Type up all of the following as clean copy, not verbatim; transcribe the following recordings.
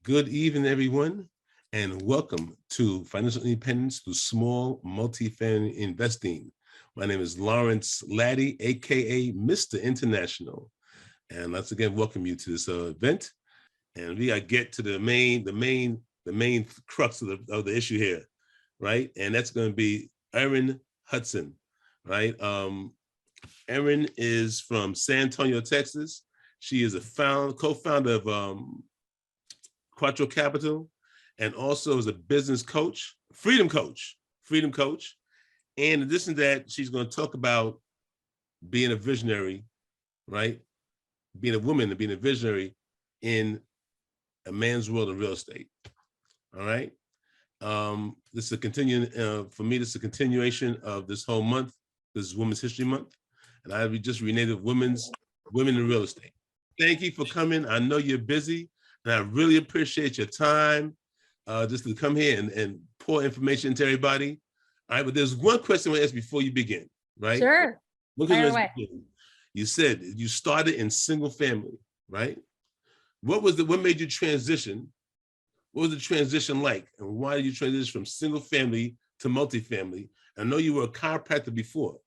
Good evening, everyone, and welcome to Financial Independence Through Small Multifamily Investing. My name is Lawrence Laddie, aka Mr. International, and once again, welcome you to this event. And we gotta get to the main crux of the issue here, right? And that's going to be Erin Hudson, right? Erin is from San Antonio, Texas. She is a co-founder of Quattro Capital, and also is a business coach, freedom coach. And in addition to that, she's going to talk about being a visionary, right? Being a woman and being a visionary in a man's world of real estate. All right. This is a continuing, for me, this is a continuation of this whole month. This is Women's History Month. And I just renamed it Women in Real Estate. Thank you for coming. I know you're busy. And I really appreciate your time just to come here and pour information into everybody. All right, but there's one question I want to ask before you begin, right? Sure. You said you started in single family, right? What made you transition? What was the transition like? And why did you transition from single family to multifamily? I know you were a chiropractor before,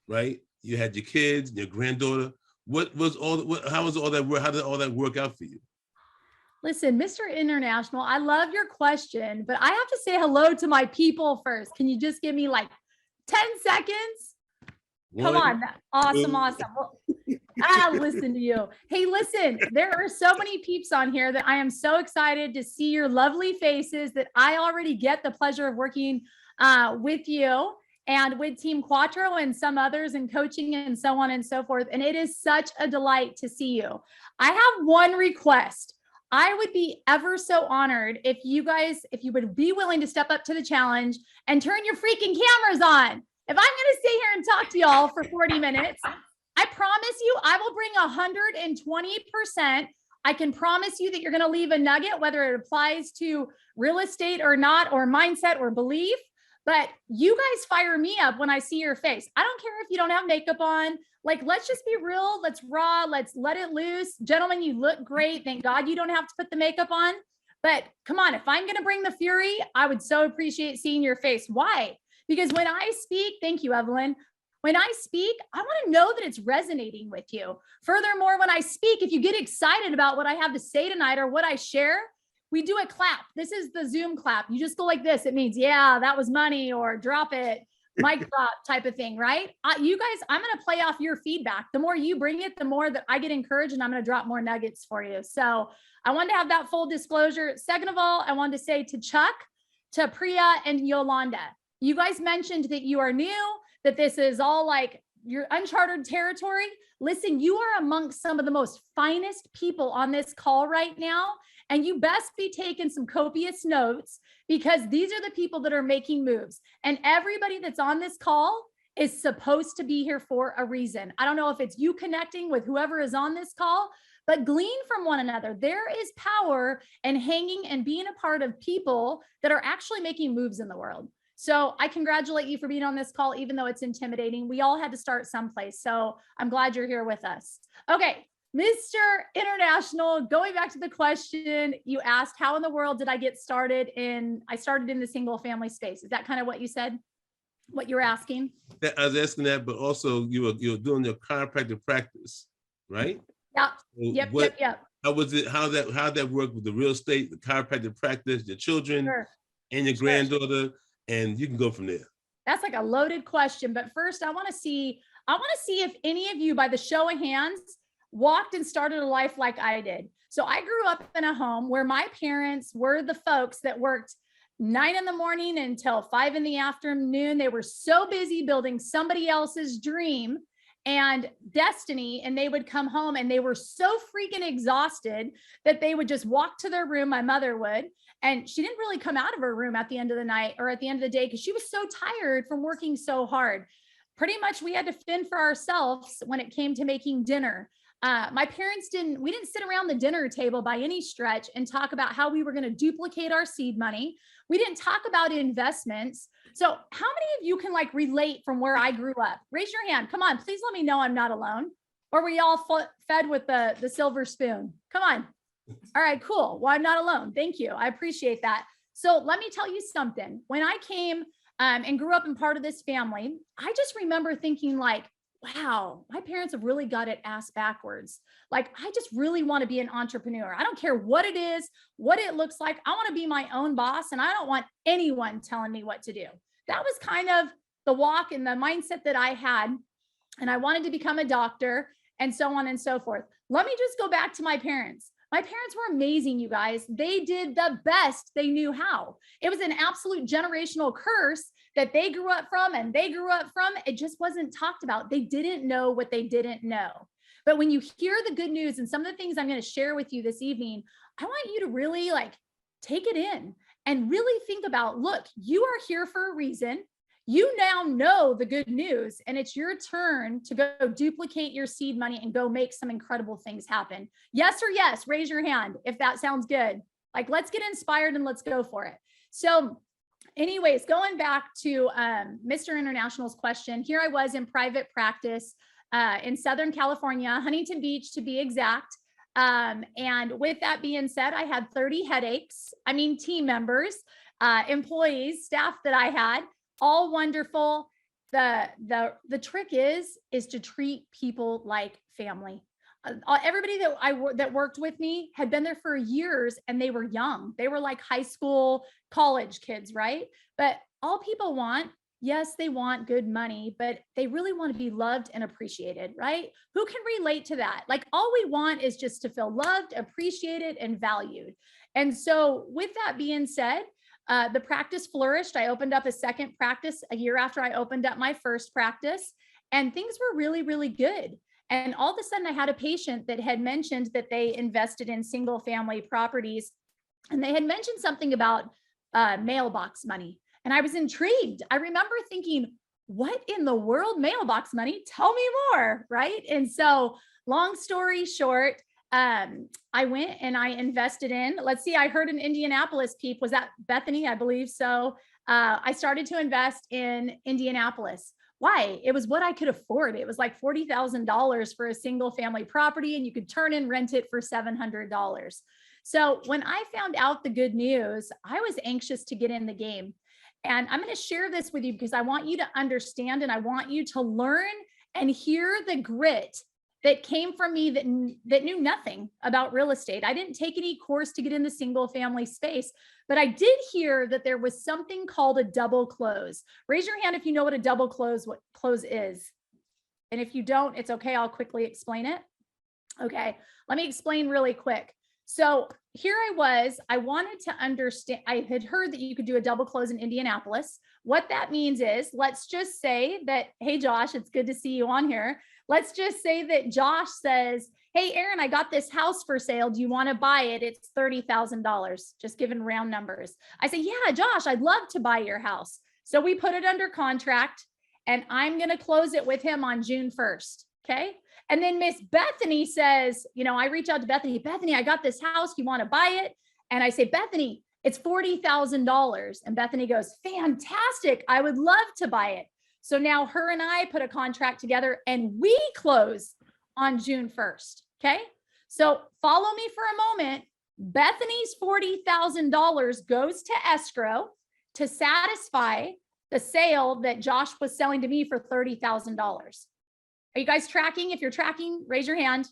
right? You had your kids, your granddaughter. How did all that work out for you? Listen, Mr. International, I love your question, but I have to say hello to my people first. Can you just give me like 10 seconds? Come on. Awesome. Well, I'll listen to you. Hey, listen, there are so many peeps on here that I am so excited to see your lovely faces that I already get the pleasure of working with you and with Team Quattro and some others and coaching and so on and so forth. And it is such a delight to see you. I have one request. I would be ever so honored if you would be willing to step up to the challenge and turn your freaking cameras on. If I'm going to sit here and talk to y'all for 40 minutes, I promise you, I will bring 120%. I can promise you that you're going to leave a nugget, whether it applies to real estate or not, or mindset or belief. But you guys fire me up when I see your face. I don't care if you don't have makeup on. Like, let's just be real. Let's raw. Let's let it loose. Gentlemen, you look great. Thank God you don't have to put the makeup on. But come on, if I'm going to bring the fury, I would so appreciate seeing your face. Why? Because when I speak, thank you, Evelyn. When I speak, I want to know that it's resonating with you. Furthermore, when I speak, if you get excited about what I have to say tonight or what I share, we do a clap. This is the Zoom clap. You just go like this. It means, yeah, that was money, or drop it, mic drop type of thing, right? You guys, I'm going to play off your feedback. The more you bring it, the more that I get encouraged, and I'm going to drop more nuggets for you. So I wanted to have that full disclosure. Second of all, I wanted to say to Chuck, to Priya, and Yolanda, you guys mentioned that you are new, that this is all like your uncharted territory. Listen, you are amongst some of the most finest people on this call right now. And you best be taking some copious notes, because these are the people that are making moves. And everybody that's on this call is supposed to be here for a reason. I don't know if it's you connecting with whoever is on this call, but glean from one another. There is power in hanging and being a part of people that are actually making moves in the world. So I congratulate you for being on this call, even though it's intimidating. We all had to start someplace. So I'm glad you're here with us. Okay. Mr. International, going back to the question you asked, how in the world did I get started I started in the single family space. Is that kind of what you said? What you were asking? I was asking that, but also you were doing your chiropractic practice, right? Yeah. So Yep. How was it? How that work with the real estate, the chiropractic practice, your children, and your granddaughter, and you can go from there. That's like a loaded question, but first I want to see if any of you, by the show of hands, walked and started a life like I did. So I grew up in a home where my parents were the folks that worked 9 in the morning until 5 in the afternoon. They were so busy building somebody else's dream and destiny. And they would come home and they were so freaking exhausted that they would just walk to their room. My mother would, and she didn't really come out of her room at the end of the night or at the end of the day, because she was so tired from working so hard. Pretty much we had to fend for ourselves when it came to making dinner. My parents we didn't sit around the dinner table by any stretch and talk about how we were going to duplicate our seed money. We didn't talk about investments. So how many of you can like relate from where I grew up? Raise your hand. Come on, please let me know I'm not alone. Or were y'all fed with the silver spoon? Come on. All right, cool. Well, I'm not alone. Thank you. I appreciate that. So let me tell you something. When I came and grew up in part of this family, I just remember thinking like, wow, my parents have really got it ass backwards. Like, I just really want to be an entrepreneur. I don't care what it is, what it looks like. I want to be my own boss, and I don't want anyone telling me what to do. That was kind of the walk and the mindset that I had. And I wanted to become a doctor and so on and so forth. Let me just go back to my parents. My parents were amazing, you guys. They did the best they knew how. It was an absolute generational curse that they grew up from and they grew up from. It just wasn't talked about. They didn't know what they didn't know. But when you hear the good news and some of the things I'm going to share with you this evening, I want you to really like take it in and really think about, look, you are here for a reason. You now know the good news, and it's your turn to go duplicate your seed money and go make some incredible things happen. Yes or yes, raise your hand if that sounds good. Like, let's get inspired and let's go for it. So anyways, going back to Mr. International's question, here I was in private practice in Southern California, Huntington Beach to be exact. And with that being said, I had 30 headaches. I mean, team members, employees, staff that I had, all wonderful. The trick is to treat people like family. Everybody that worked with me had been there for years, and they were young. They were like high school, college kids, right? But all people want, yes, they want good money, but they really want to be loved and appreciated, right? Who can relate to that? Like, all we want is just to feel loved, appreciated, and valued. And so with that being said, the practice flourished. I opened up a second practice a year after I opened up my first practice, and things were really, really good. And all of a sudden I had a patient that had mentioned that they invested in single family properties, and they had mentioned something about mailbox money. And I was intrigued. I remember thinking, what in the world, mailbox money? Tell me more, right? And so long story short, I went and I invested in, let's see, I heard an Indianapolis peep. Was that Bethany? I believe so. I started to invest in Indianapolis. Why? It was what I could afford. It was like $40,000 for a single family property, and you could turn and rent it for $700. So when I found out the good news, I was anxious to get in the game. And I'm going to share this with you because I want you to understand, and I want you to learn and hear the grit that came from me that knew nothing about real estate. I didn't take any course to get in the single family space, but I did hear that there was something called a double close. Raise your hand if you know what a double close, what close is. And if you don't, it's okay. I'll quickly explain it. Okay, let me explain really quick. So here I wanted to understand, I had heard that you could do a double close in Indianapolis. What that means is, let's just say that, hey, Josh, it's good to see you on here. Let's just say that Josh says, hey, Erin, I got this house for sale. Do you want to buy it? It's $30,000, just giving round numbers. I say, yeah, Josh, I'd love to buy your house. So we put it under contract, and I'm going to close it with him on June 1st. Okay. And then Miss Bethany says, you know, I reach out to Bethany, Bethany, I got this house. You want to buy it? And I say, Bethany, it's $40,000. And Bethany goes, fantastic. I would love to buy it. So now her and I put a contract together, and we close on June 1st. Okay. So follow me for a moment. Bethany's $40,000 goes to escrow to satisfy the sale that Josh was selling to me for $30,000. Are you guys tracking? If you're tracking, raise your hand.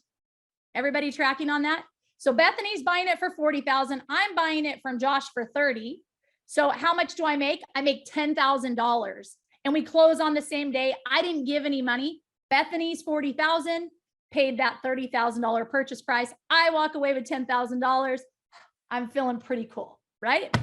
Everybody tracking on that? So Bethany's buying it for $40,000. I'm buying it from Josh for $30,000. So how much do I make? I make $10,000, and we close on the same day. I didn't give any money. Bethany's $40,000, paid that $30,000 purchase price. I walk away with $10,000. I'm feeling pretty cool, right?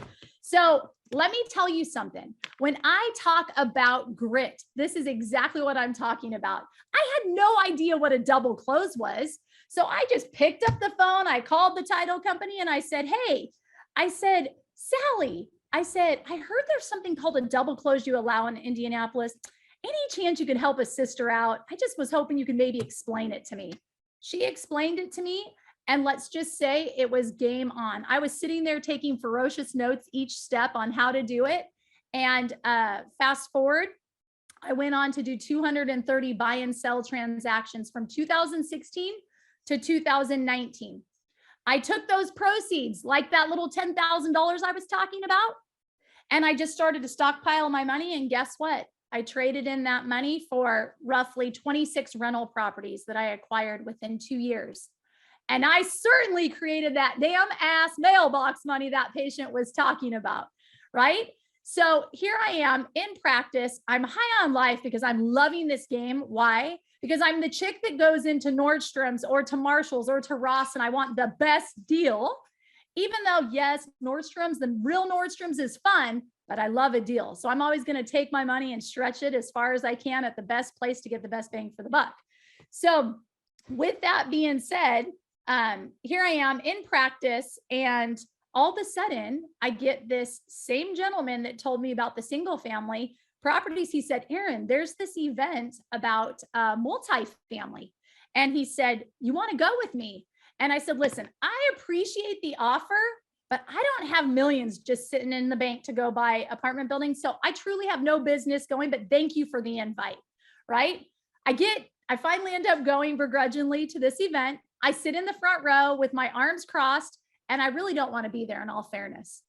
So let me tell you something. When I talk about grit, this is exactly what I'm talking about. I had no idea what a double close was. So I just picked up the phone. I called the title company and I said, hey, I said, Sally, I said, I heard there's something called a double close you allow in Indianapolis. Any chance you could help a sister out? I just was hoping you could maybe explain it to me. She explained it to me. And let's just say it was game on. I was sitting there taking ferocious notes each step on how to do it. And fast forward, I went on to do 230 buy and sell transactions from 2016 to 2019. I took those proceeds, like that little $10,000 I was talking about, and I just started to stockpile my money. And guess what? I traded in that money for roughly 26 rental properties that I acquired within 2 years. And I certainly created that damn ass mailbox money that patient was talking about, right? So here I am in practice. I'm high on life because I'm loving this game. Why? Because I'm the chick that goes into Nordstrom's or to Marshall's or to Ross and I want the best deal. Even though, yes, Nordstrom's, the real Nordstrom's is fun, but I love a deal. So I'm always going to take my money and stretch it as far as I can at the best place to get the best bang for the buck. So with that being said, here I am in practice, and all of a sudden I get this same gentleman that told me about the single family properties. He said, Erin, there's this event about multifamily. And he said, you want to go with me? And I said, listen, I appreciate the offer, but I don't have millions just sitting in the bank to go buy apartment buildings. So I truly have no business going, but thank you for the invite, right? I finally end up going begrudgingly to this event. I sit in the front row with my arms crossed, and I really don't want to be there in all fairness.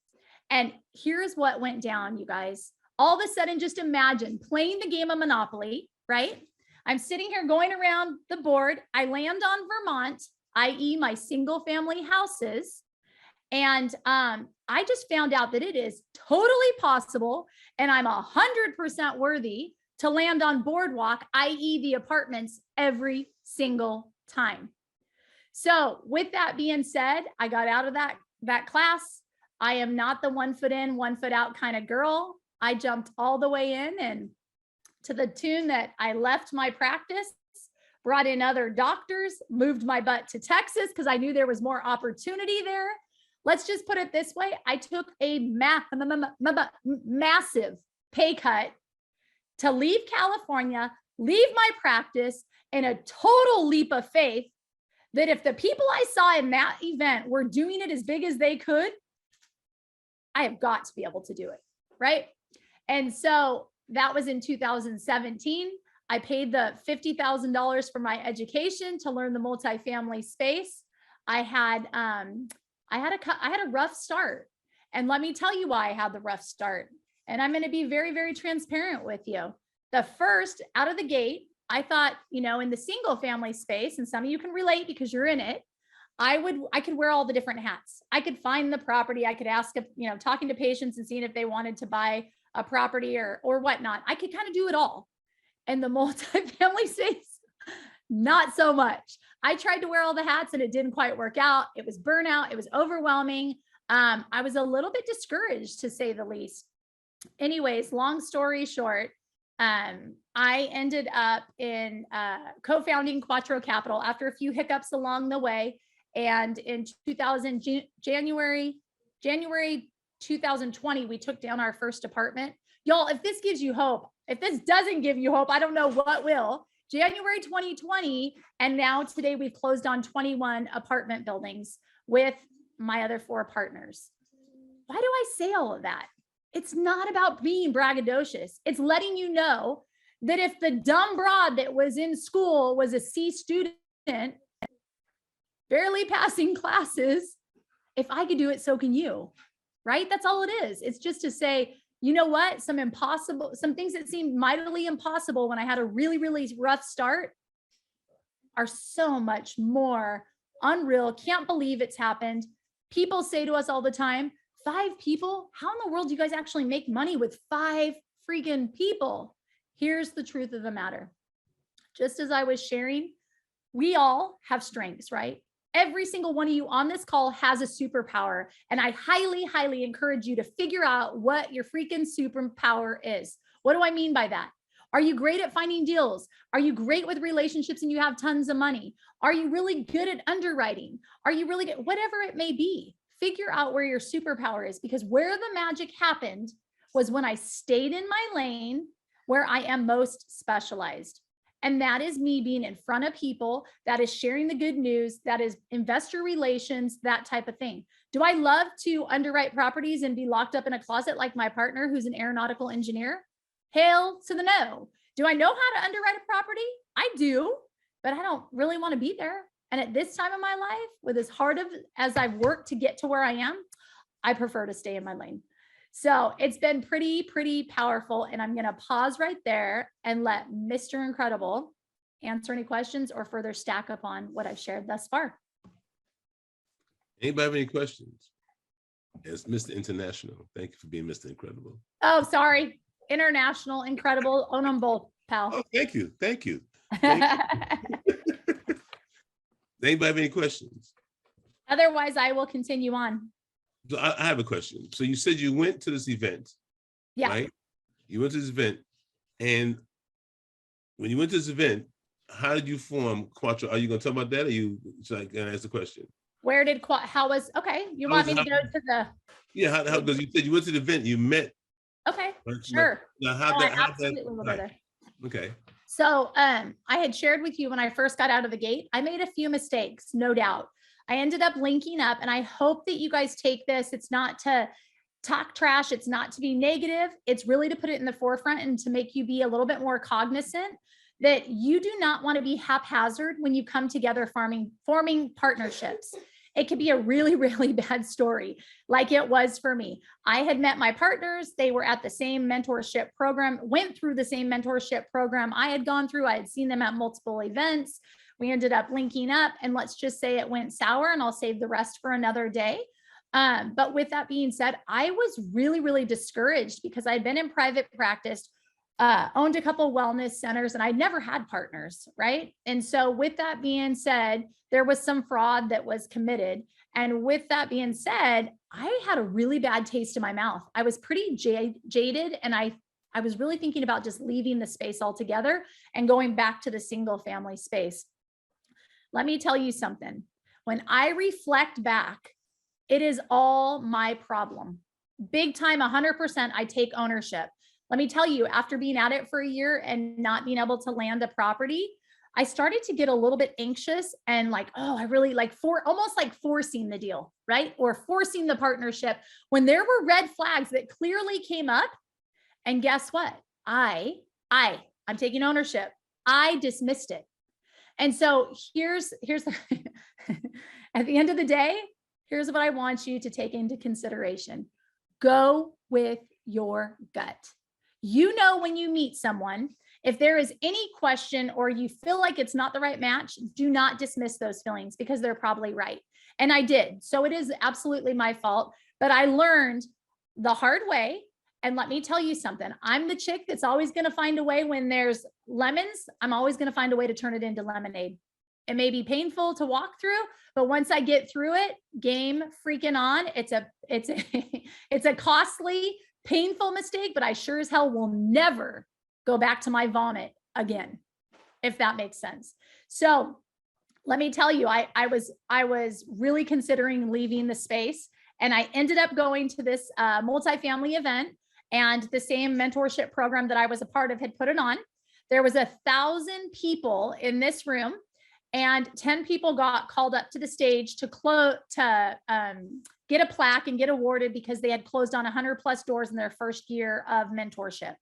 And here's what went down, you guys. All of a sudden, just imagine playing the game of Monopoly, right? I'm sitting here going around the board. I land on Vermont, i.e. my single family houses. And I just found out that it is totally possible, and I'm 100% worthy to land on Boardwalk, i.e. the apartments, every single time. So with that being said, I got out of that class. I am not the 1 foot in, 1 foot out kind of girl. I jumped all the way in, and to the tune that I left my practice, brought in other doctors, moved my butt to Texas because I knew there was more opportunity there. Let's just put it this way. I took a massive pay cut to leave California, leave my practice, in a total leap of faith that if the people I saw in that event were doing it as big as they could, I have got to be able to do it, right? And so that was in 2017. I paid the $50,000 for my education to learn the multifamily space. I had a rough start. And let me tell you why I had the rough start. And I'm going to be very, very transparent with you. The first out of the gate, I thought, in the single family space, and some of you can relate because you're in it, I could wear all the different hats. I could find the property. I could ask, talking to patients and seeing if they wanted to buy a property or whatnot. I could kind of do it all. And the multifamily space, not so much. I tried to wear all the hats and it didn't quite work out. It was burnout. It was overwhelming. I was a little bit discouraged, to say the least. Anyways, long story short, I ended up in co-founding Quattro Capital after a few hiccups along the way. And in January 2020, we took down our first apartment. Y'all, if this gives you hope, if this doesn't give you hope, I don't know what will. January 2020, and now today we've closed on 21 apartment buildings with my other 4 partners. Why do I say all of that? It's not about being braggadocious. It's letting you know that if the dumb broad that was in school was a C student, barely passing classes, if I could do it, so can you, right? That's all it is. It's just to say, you know what? Some things that seemed mightily impossible when I had a really, really rough start are so much more unreal. Can't believe it's happened. People say to us all the time, 5 people? How in the world do you guys actually make money with 5 freaking people? Here's the truth of the matter. Just as I was sharing, we all have strengths, right? Every single one of you on this call has a superpower. And I highly, highly encourage you to figure out what your freaking superpower is. What do I mean by that? Are you great at finding deals? Are you great with relationships and you have tons of money? Are you really good at underwriting? Are you really good? Whatever it may be, figure out where your superpower is, because where the magic happened was when I stayed in my lane where I am most specialized. And that is me being in front of people, that is sharing the good news, that is investor relations, that type of thing. Do I love to underwrite properties and be locked up in a closet like my partner who's an aeronautical engineer? Hail to the no. Do I know how to underwrite a property? I do, but I don't really want to be there. And at this time of my life, with as hard as I've worked to get to where I am, I prefer to stay in my lane. So it's been pretty powerful. And I'm going to pause right there and let Mr. Incredible answer any questions or further stack up on what I've shared thus far. Anybody have any questions? Yes, Mr. International. Thank you for being Mr. Incredible. Oh, sorry. International, incredible. Own them both, pal. Oh, thank you. Thank you. Thank you. Anybody have any questions? Otherwise, I will continue on. So I have a question. So you said you went to this event, Yeah. right? You went to this event, and when you went to this event, how did you form Quattro? Are you going to talk about that, or you going to ask the question? Where did how was okay? You want me to go to the? Yeah, how because you said you went to the event, you met. Okay, right? sure. Now, okay. So I had shared with you when I first got out of the gate, I made a few mistakes, no doubt. I ended up linking up, and I hope that you guys take this. It's not to talk trash. It's not to be negative. It's really to put it in the forefront and to make you be a little bit more cognizant that you do not want to be haphazard when you come together forming partnerships. It could be a really bad story, like it was for me. I had met my partners. They were at the same mentorship program, went through the same mentorship program I had gone through. I had seen them at multiple events. We ended up linking up, and let's just say it went sour, and I'll save the rest for another day. But with that being said, I was really discouraged because I'd been in private practice, owned a couple wellness centers, and I'd never had partners, right? And so with that being said, there was some fraud that was committed. And with that being said, I had a really bad taste in my mouth. I was pretty jaded, and I was really thinking about just leaving the space altogether and going back to the single family space. Let me tell you something. When I reflect back, it is all my problem. Big time, 100%, I take ownership. Let me tell you, after being at it for a year and not being able to land a property, I started to get a little bit anxious and like, oh, I really like almost like forcing the deal, right? Or forcing the partnership when there were red flags that clearly came up. And guess what? I'm taking ownership. I dismissed it. And so here's at the end of the day, here's what I want you to take into consideration. Go with your gut. You know, when you meet someone, if there is any question or you feel like it's not the right match, do not dismiss those feelings because they're probably right. And I did. So it is absolutely my fault, but I learned the hard way. And let me tell you something. I'm the chick that's always going to find a way when there's lemons. I'm always going to find a way to turn it into lemonade. It may be painful to walk through, but once I get through it, game freaking on. It's a costly, painful mistake, but I sure as hell will never go back to my vomit again, if that makes sense. So let me tell you, I was really considering leaving the space, and I ended up going to this multifamily event, and the same mentorship program that I was a part of had put it on. There was 1,000 people in this room, and 10 people got called up to the stage to get a plaque and get awarded because they had closed on 100+ doors in their first year of mentorship.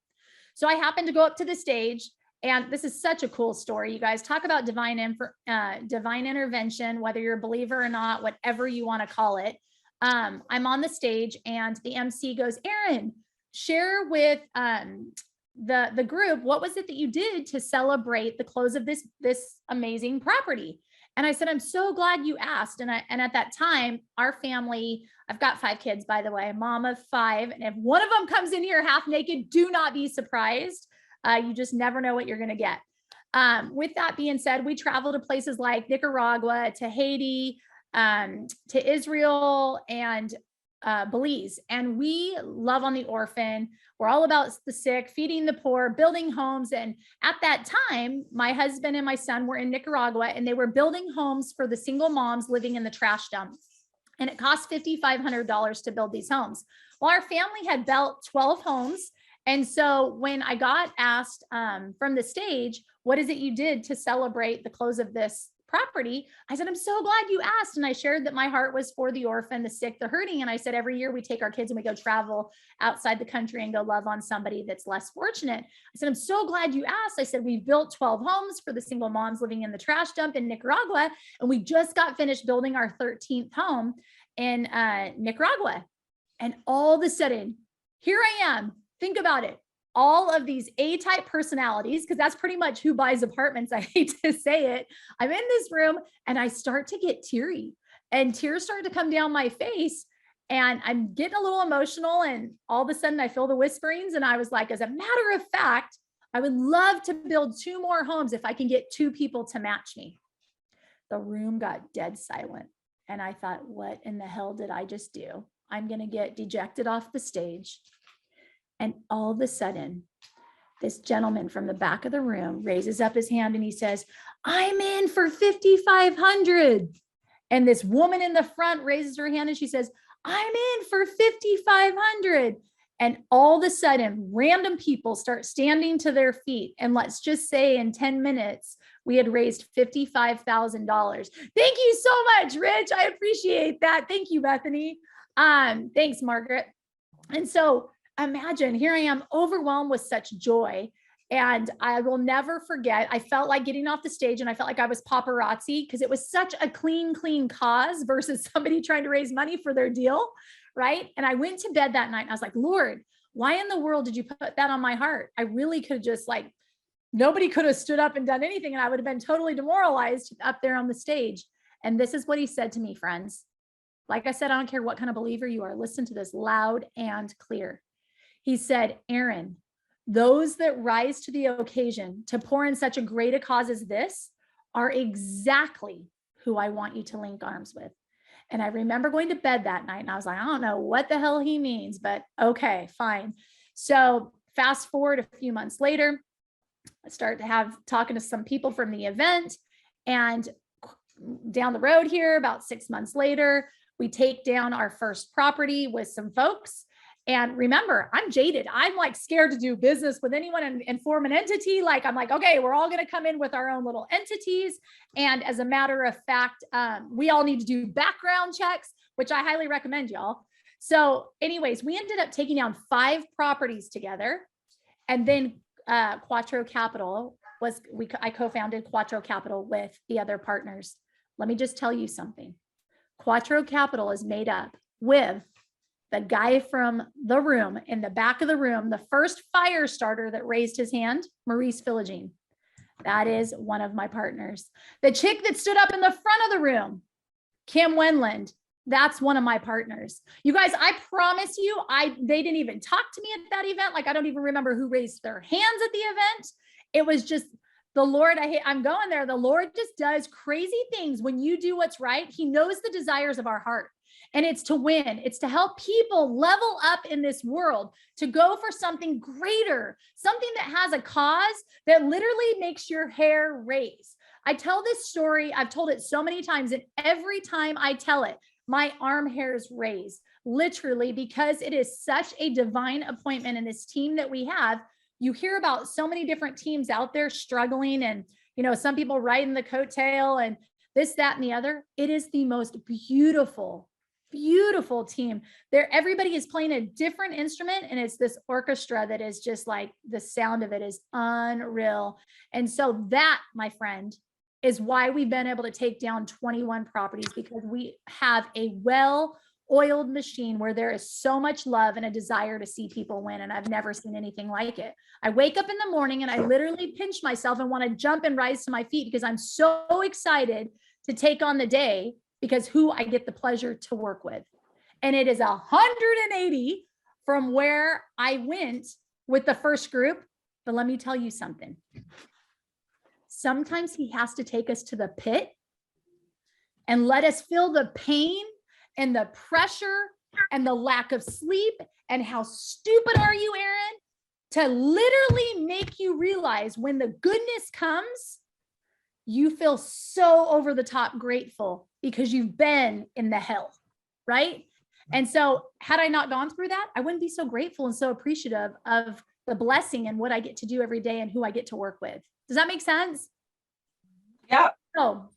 So I happened to go up to the stage, and this is such a cool story. You guys talk about divine intervention, whether you're a believer or not, whatever you want to call it. I'm on the stage, and the MC goes, Erin, share with the group, what was it that you did to celebrate the close of this amazing property? And I said, I'm so glad you asked. And at that time, our family, I've got 5 kids, by the way, mom of 5. And if one of them comes in here half naked, do not be surprised. You just never know what you're going to get. With that being said, we travel to places like Nicaragua, to Haiti, to Israel, and Belize. And we love on the orphan. We're all about the sick, feeding the poor, building homes. And at that time, my husband and my son were in Nicaragua, and they were building homes for the single moms living in the trash dump. And it cost $5,500 to build these homes. Well, our family had built 12 homes. And so when I got asked from the stage, what is it you did to celebrate the close of this property, I said, I'm so glad you asked. And I shared that my heart was for the orphan, the sick, the hurting. And I said, every year we take our kids and we go travel outside the country and go love on somebody that's less fortunate. I said, I'm so glad you asked. I said, we built 12 homes for the single moms living in the trash dump in Nicaragua. And we just got finished building our 13th home in Nicaragua. And all of a sudden, here I am. Think about it. All of these A-type personalities, because that's pretty much who buys apartments. I hate to say it. I'm in this room and I start to get teary, and tears start to come down my face, and I'm getting a little emotional. And all of a sudden I feel the whisperings. And I was like, as a matter of fact, I would love to build 2 more homes if I can get 2 people to match me. The room got dead silent. And I thought, what in the hell did I just do? I'm going to get dejected off the stage. And all of a sudden, this gentleman from the back of the room raises up his hand and he says, I'm in for 5,500. And this woman in the front raises her hand and she says, I'm in for 5,500. And all of a sudden, random people start standing to their feet. And let's just say in 10 minutes, we had raised $55,000. Thank you so much, Rich. I appreciate that. Thank you, Bethany. Thanks, Margaret. And so imagine, here I am overwhelmed with such joy. And I will never forget, I felt like getting off the stage and I felt like I was paparazzi because it was such a clean cause versus somebody trying to raise money for their deal, right? And I went to bed that night and I was like, Lord, why in the world did you put that on my heart? I really could have just nobody could have stood up and done anything and I would have been totally demoralized up there on the stage. And this is what he said to me, friends. Like I said, I don't care what kind of believer you are, listen to this loud and clear. He said, Erin, those that rise to the occasion to pour in such a great a cause as this are exactly who I want you to link arms with. And I remember going to bed that night and I was like, I don't know what the hell he means, but okay, fine. So fast forward a few months later, I start to talking to some people from the event, and down the road here, about 6 months later, we take down our first property with some folks. And remember, I'm jaded. I'm scared to do business with anyone and form an entity. I'm like, okay, we're all going to come in with our own little entities. And as a matter of fact, we all need to do background checks, which I highly recommend, y'all. So anyways, we ended up taking down 5 properties together. And then Quattro Capital I co-founded Quattro Capital with the other partners. Let me just tell you something. Quattro Capital is made up with the guy from the room in the back of the room, the first fire starter that raised his hand, Maurice Philogene. That is one of my partners. The chick that stood up in the front of the room, Kim Wenland, that's one of my partners. You guys, I promise you, they didn't even talk to me at that event. I don't even remember who raised their hands at the event. It was just the Lord. I'm going there. The Lord just does crazy things when you do what's right. He knows the desires of our heart. And it's to win. It's to help people level up in this world, to go for something greater, something that has a cause that literally makes your hair raise. I tell this story. I've told it so many times, and every time I tell it, my arm hairs raise, literally, because it is such a divine appointment in this team that we have. You hear about so many different teams out there struggling, and, some people riding the coattail and this, that, and the other. It is the most beautiful team there. Everybody is playing a different instrument, and it's this orchestra that is just the sound of it is unreal. And so that, my friend, is why we've been able to take down 21 properties, because we have a well-oiled machine where there is so much love and a desire to see people win. And I've never seen anything like it. I wake up in the morning and I literally pinch myself and want to jump and rise to my feet because I'm so excited to take on the day, because who I get the pleasure to work with. And it is 180 from where I went with the first group. But let me tell you something. Sometimes he has to take us to the pit and let us feel the pain and the pressure and the lack of sleep and how stupid are you, Erin, to literally make you realize when the goodness comes, you feel so over the top grateful because you've been in the hell, right? And so had I not gone through that, I wouldn't be so grateful and so appreciative of the blessing and what I get to do every day and who I get to work with. Does that make sense? Yeah. So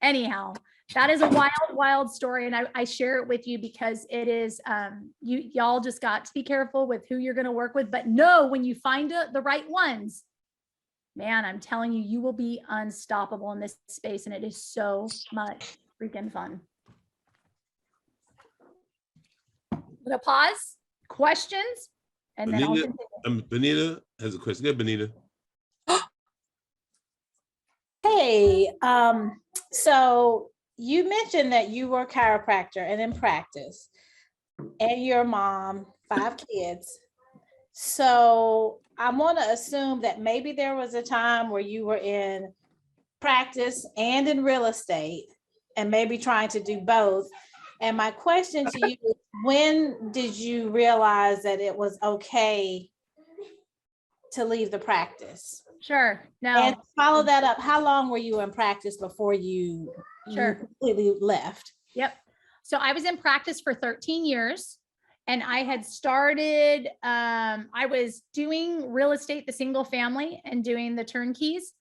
anyhow, that is a wild, wild story. And I share it with you because it is, y'all just got to be careful with who you're going to work with, but know when you find the right ones, man, I'm telling you, you will be unstoppable in this space. And it is so much freaking fun. I'm gonna pause, questions, and then I'll continue. Benita has a question. Good, Benita. Hey, so you mentioned that you were a chiropractor and in practice, and your mom, 5 kids. So I want to assume that maybe there was a time where you were in practice and in real estate and maybe trying to do both. And my question to you is, when did you realize that it was okay to leave the practice? Sure. Now, And follow that up, how long were you in practice before you completely left? Yep. So I was in practice for 13 years. And I had started, I was doing real estate, the single family, and doing the turnkeys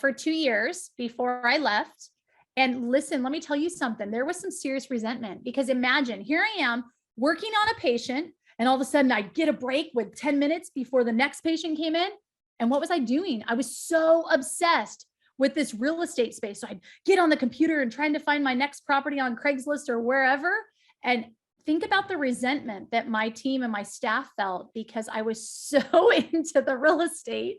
for 2 years before I left. And listen, let me tell you something. There was some serious resentment because imagine, here I am working on a patient, and all of a sudden I get a break with 10 minutes before the next patient came in. And what was I doing? I was so obsessed with this real estate space. So I'd get on the computer and trying to find my next property on Craigslist or wherever. And think about the resentment that my team and my staff felt because I was so into the real estate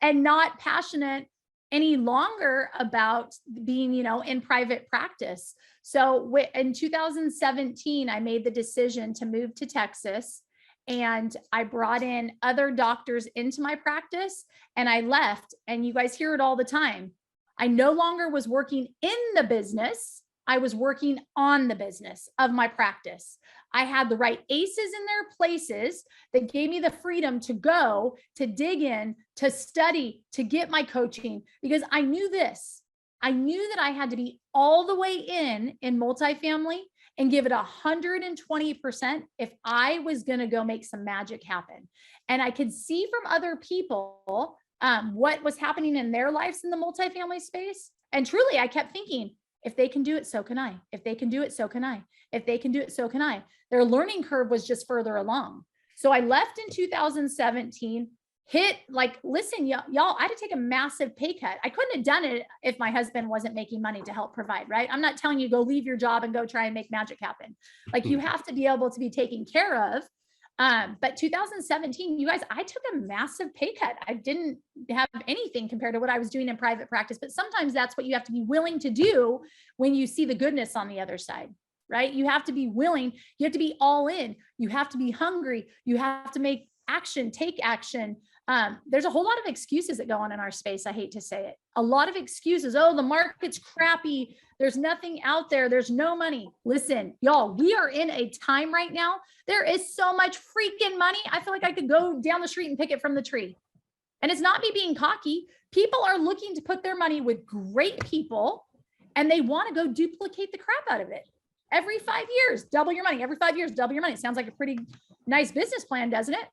and not passionate any longer about being, in private practice. So in 2017, I made the decision to move to Texas, and I brought in other doctors into my practice, and I left. And you guys hear it all the time. I no longer was working in the business. I was working on the business of my practice. I had the right aces in their places that gave me the freedom to go, to dig in, to study, to get my coaching, because I knew this. I knew that I had to be all the way in multifamily and give it 120% if I was going to go make some magic happen. And I could see from other people what was happening in their lives in the multifamily space. And truly, I kept thinking, if they can do it, so can I. If they can do it, so can I. If they can do it, so can I. Their learning curve was just further along. So I left in 2017, listen, y'all, I had to take a massive pay cut. I couldn't have done it if my husband wasn't making money to help provide, right? I'm not telling you go leave your job and go try and make magic happen. Like, you have to be able to be taken care of. But 2017, you guys, I took a massive pay cut. I didn't have anything compared to what I was doing in private practice, but sometimes that's what you have to be willing to do when you see the goodness on the other side, right? You have to be willing, you have to be all in, you have to be hungry, you have to make action, take action. There's a whole lot of excuses that go on in our space. I hate to say it. A lot of excuses. Oh, the market's crappy. There's nothing out there. There's no money. Listen, y'all, we are in a time right now. There is so much freaking money. I feel like I could go down the street and pick it from the tree. And it's not me being cocky. People are looking to put their money with great people, and they want to go duplicate the crap out of it. Every 5 years, double your money. Every 5 years, double your money. It sounds like a pretty nice business plan, doesn't it?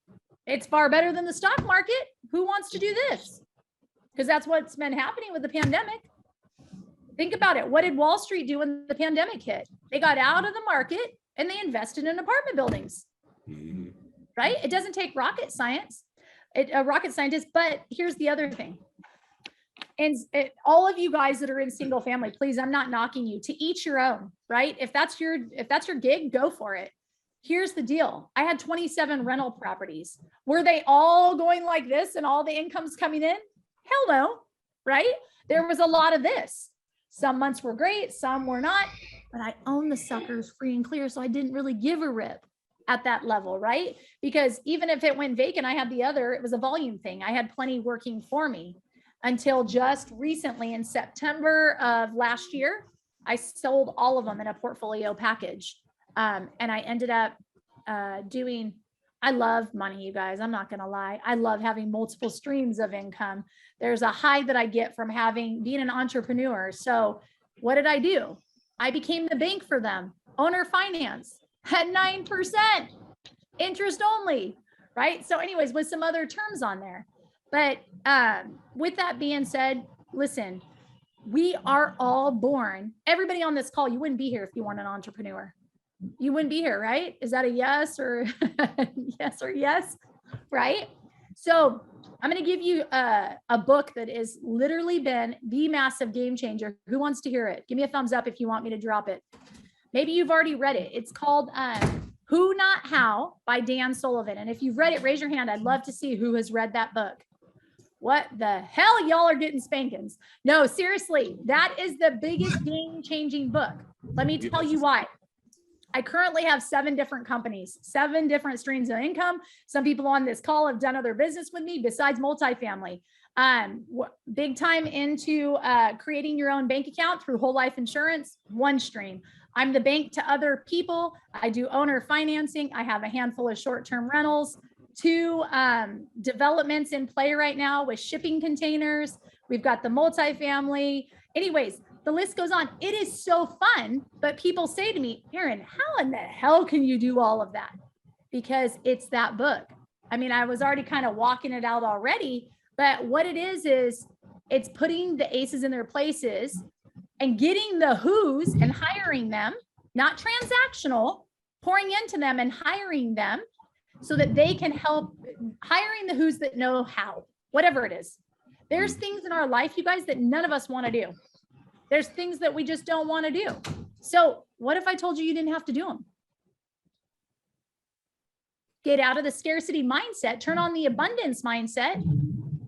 It's far better than the stock market. Who wants to do this? Because that's what's been happening with the pandemic. Think about it. What did Wall Street do when the pandemic hit? They got out of the market and they invested in apartment buildings, right? It doesn't take rocket science, a rocket scientist, but here's the other thing. And all of you guys that are in single family, please, I'm not knocking you, to each your own, right? If that's your gig, go for it. Here's the deal. I had 27 rental properties. Were they all going like this and all the income's coming in? Hell no, right? There was a lot of this. Some months were great, some were not, but I own the suckers free and clear. So I didn't really give a rip at that level, right? Because even if it went vacant, I had the other, it was a volume thing. I had plenty working for me until just recently in September of last year, I sold all of them in a portfolio package. And I ended up doing, I love money, you guys. I'm not going to lie. I love having multiple streams of income. There's a high that I get from being an entrepreneur. So what did I do? I became the bank for them, owner finance at 9%, interest only, right? So anyways, with some other terms on there. But with that being said, listen, We are all born. Everybody on this call, you wouldn't be here if you weren't an entrepreneur. You wouldn't be here, right? Is that a yes or yes or yes, right? So I'm going to give you a book that has literally been the massive game changer. Who wants to hear it? Give me a thumbs up if you want me to drop it. Maybe you've already read it. It's called Who Not How by Dan Sullivan. And if you've read it, raise your hand. I'd love to see who has read that book. What the hell? Y'all are getting spankings. No, seriously, that is the biggest game-changing book. Let me tell you why. I currently have 7 different companies, 7 different streams of income. Some people on this call have done other business with me besides multifamily. Big time into creating your own bank account through whole life insurance, one stream. I'm the bank to other people. I do owner financing. I have a handful of short-term rentals, 2 developments in play right now with shipping containers. We've got the multifamily. Anyways, the list goes on. It is so fun, but people say to me, Erin, how in the hell can you do all of that? Because it's that book. I mean, I was already kind of walking it out already, but what it is it's putting the aces in their places and getting the who's and hiring them, not transactional, pouring into them and hiring them so that they can help, hiring the who's that know how, whatever it is. There's things in our life, you guys, that none of us want to do. There's things that we just don't want to do. So what if I told you didn't have to do them? Get out of the scarcity mindset, turn on the abundance mindset.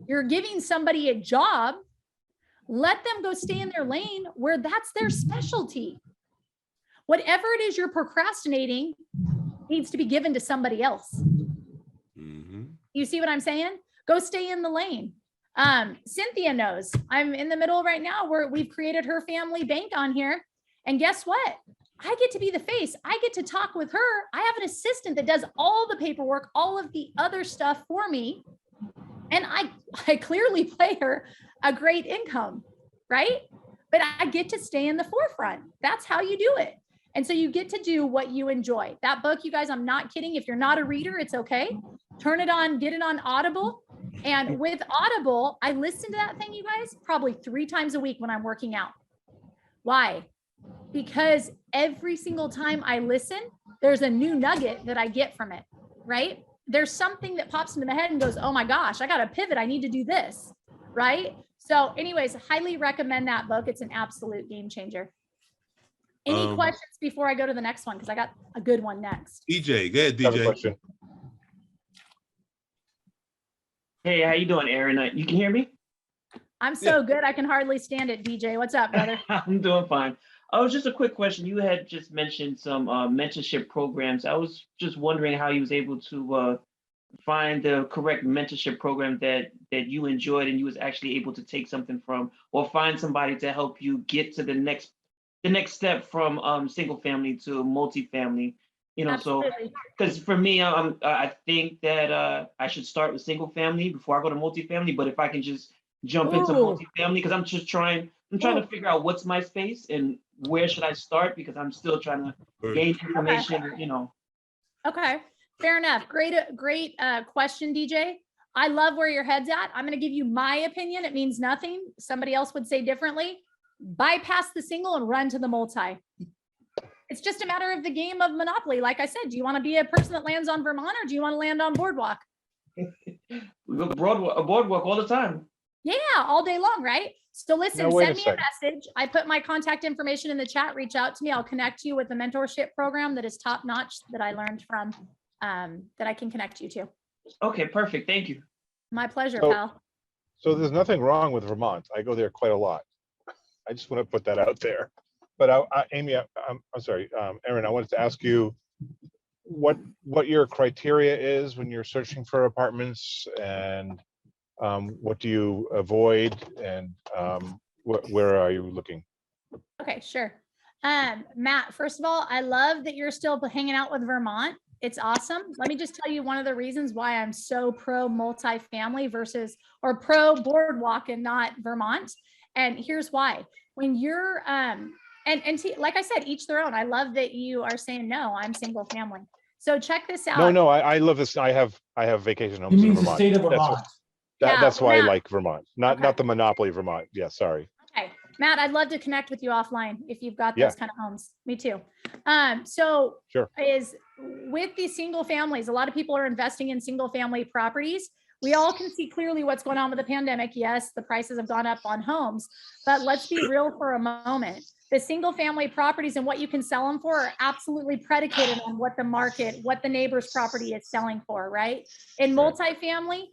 You're giving somebody a job. Let them go stay in their lane where that's their specialty. Whatever it is you're procrastinating needs to be given to somebody else. You see what I'm saying? Go stay in the lane. Cynthia knows I'm in the middle right now where we've created her family bank on here. And guess what? I get to be the face. I get to talk with her. I have an assistant that does all the paperwork, all of the other stuff for me. And I clearly pay her a great income, right? But I get to stay in the forefront. That's how you do it. And so you get to do what you enjoy. That book, you guys, I'm not kidding. If you're not a reader, it's okay. Turn it on, get it on Audible. And with Audible, I listen to that thing, you guys, probably 3 times a week when I'm working out. Why? Because every single time I listen, there's a new nugget that I get from it, right? There's something that pops into my head and goes, oh my gosh, I got to pivot. I need to do this, right? So anyways, highly recommend that book. It's an absolute game changer. Any questions before I go to the next one? Because I got a good one next. DJ, go ahead, DJ. Hey, how you doing, Erin? You can hear me? I'm so good. I can hardly stand it. DJ, what's up, brother? I'm doing fine. Oh, it was just a quick question. You had just mentioned some mentorship programs. I was just wondering how you was able to find the correct mentorship program that you enjoyed and you was actually able to take something from, or find somebody to help you get to the next step from single family to multifamily. You know, Absolutely. So because for me, I think that I should start with single family before I go to multifamily. But if I can just jump into multifamily, because I'm trying to figure out what's my space and where should I start, because I'm still trying to gain information. You know. Okay, fair enough. Great question, DJ. I love where your head's at. I'm going to give you my opinion. It means nothing. Somebody else would say differently. Bypass the single and run to the multi. It's just a matter of the game of Monopoly. Like I said, do you want to be a person that lands on Vermont or do you want to land on Boardwalk? We go to Boardwalk all the time. Yeah, all day long, right? So listen, Now, wait send a me a second. message. I put my contact information in the chat. Reach out to me. I'll connect you with a mentorship program that is top notch that I learned from that I can connect you to. Okay, perfect. Thank you. My pleasure, So- pal. So there's nothing wrong with Vermont. I go there quite a lot. I just want to put that out there. But Amy, I'm sorry, Erin, I wanted to ask you what your criteria is when you're searching for apartments, and what do you avoid, and where are you looking? Okay, sure. Matt, first of all, I love that you're still hanging out with Vermont. It's awesome. Let me just tell you one of the reasons why I'm so pro multifamily or pro Boardwalk and not Vermont. And here's why. When you're, like I said, each their own. I love that you are saying, no, I'm single family. So check this out. No, I love this. I have vacation homes He in means the Vermont. state of Vermont. Yeah, That's why I Matt. like Vermont, not Okay. the monopoly Vermont. Yeah, sorry. Okay. Matt, I'd love to connect with you offline if you've got Yeah. those kind of homes. Me too. So Sure. is with these single families, a lot of people are investing in single family properties. We all can see clearly what's going on with the pandemic. Yes, the prices have gone up on homes, but let's be real for a moment. The single family properties and what you can sell them for are absolutely predicated on what the market, what the neighbor's property is selling for, right? In multifamily,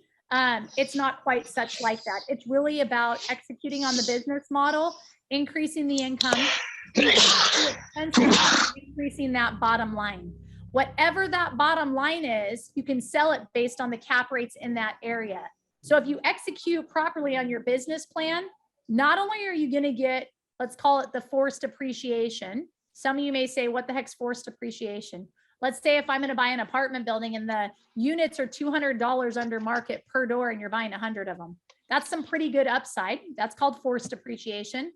it's not quite such like that. It's really about executing on the business model, increasing the income, increasing that bottom line. Whatever that bottom line is, you can sell it based on the cap rates in that area. So if you execute properly on your business plan, not only are you going to get, let's call it the forced appreciation. Some of you may say, what the heck's forced appreciation? Let's say if I'm going to buy an apartment building and the units are $200 under market per door and you're buying 100 of them. That's some pretty good upside. That's called forced appreciation.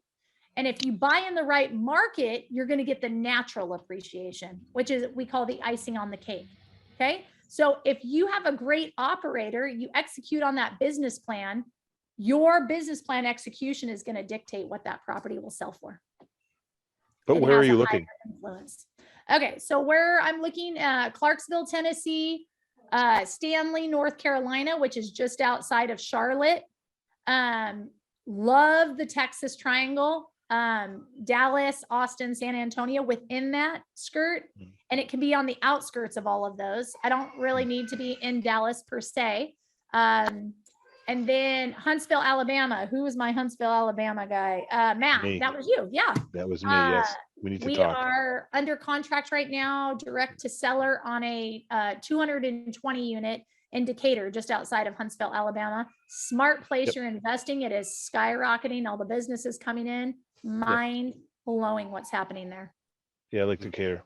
And if you buy in the right market, you're going to get the natural appreciation, which is we call the icing on the cake. Okay. So if you have a great operator, you execute on that business plan, your business plan execution is going to dictate what that property will sell for. But It where are has a you higher looking? influence. Okay, so where I'm looking at Clarksville, Tennessee, Stanley, North Carolina, which is just outside of Charlotte. Love the Texas Triangle, Dallas, Austin, San Antonio within that skirt. And it can be on the outskirts of all of those. I don't really need to be in Dallas per se. And then Huntsville, Alabama. Who was my Huntsville, Alabama guy? Matt, Me. that was you. Yeah. That was me, yes. We need to We talk. are under contract right now, direct to seller on a 220 unit in Decatur, just outside of Huntsville, Alabama. Smart place you're investing. It is skyrocketing. All the businesses coming in. Mind blowing what's happening there. Yeah, I like Decatur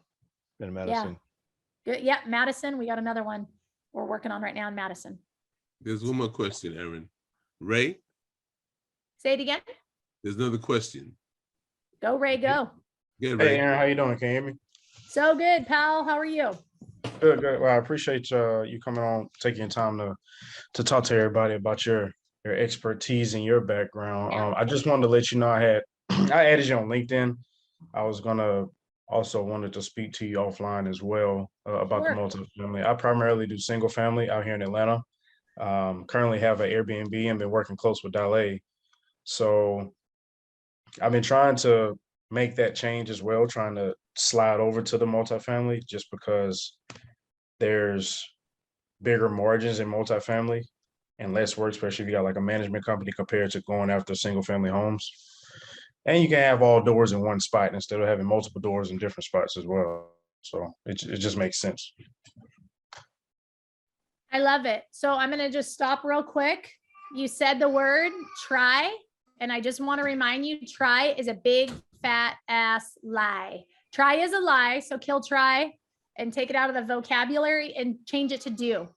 and Madison. Good. Yeah, Madison. We got another one we're working on right now in Madison. There's one more question, Erin. Ray, Say it again. there's another question. Go, Ray, go. Good, Ray. Hey, Aaron, how you doing? Can you hear me? So good, pal. How are you? Good, good. Well, I appreciate you coming on, taking time to talk to everybody about your expertise and your background. I just wanted to let you know I added you on LinkedIn. I was also wanted to speak to you offline as well about the multifamily. I primarily do single family out here in Atlanta. Currently have an Airbnb and been working close with delegate. So I've been trying to make that change as well, trying to slide over to the multifamily just because there's bigger margins in multifamily and less work, especially if you got like a management company compared to going after single family homes. And you can have all doors in one spot instead of having multiple doors in different spots as well. So it just makes sense. I love it. So I'm going to just stop real quick. You said the word try, and I just want to remind you, try is a big fat ass lie. Try is a lie. So kill try and take it out of the vocabulary and change it to do.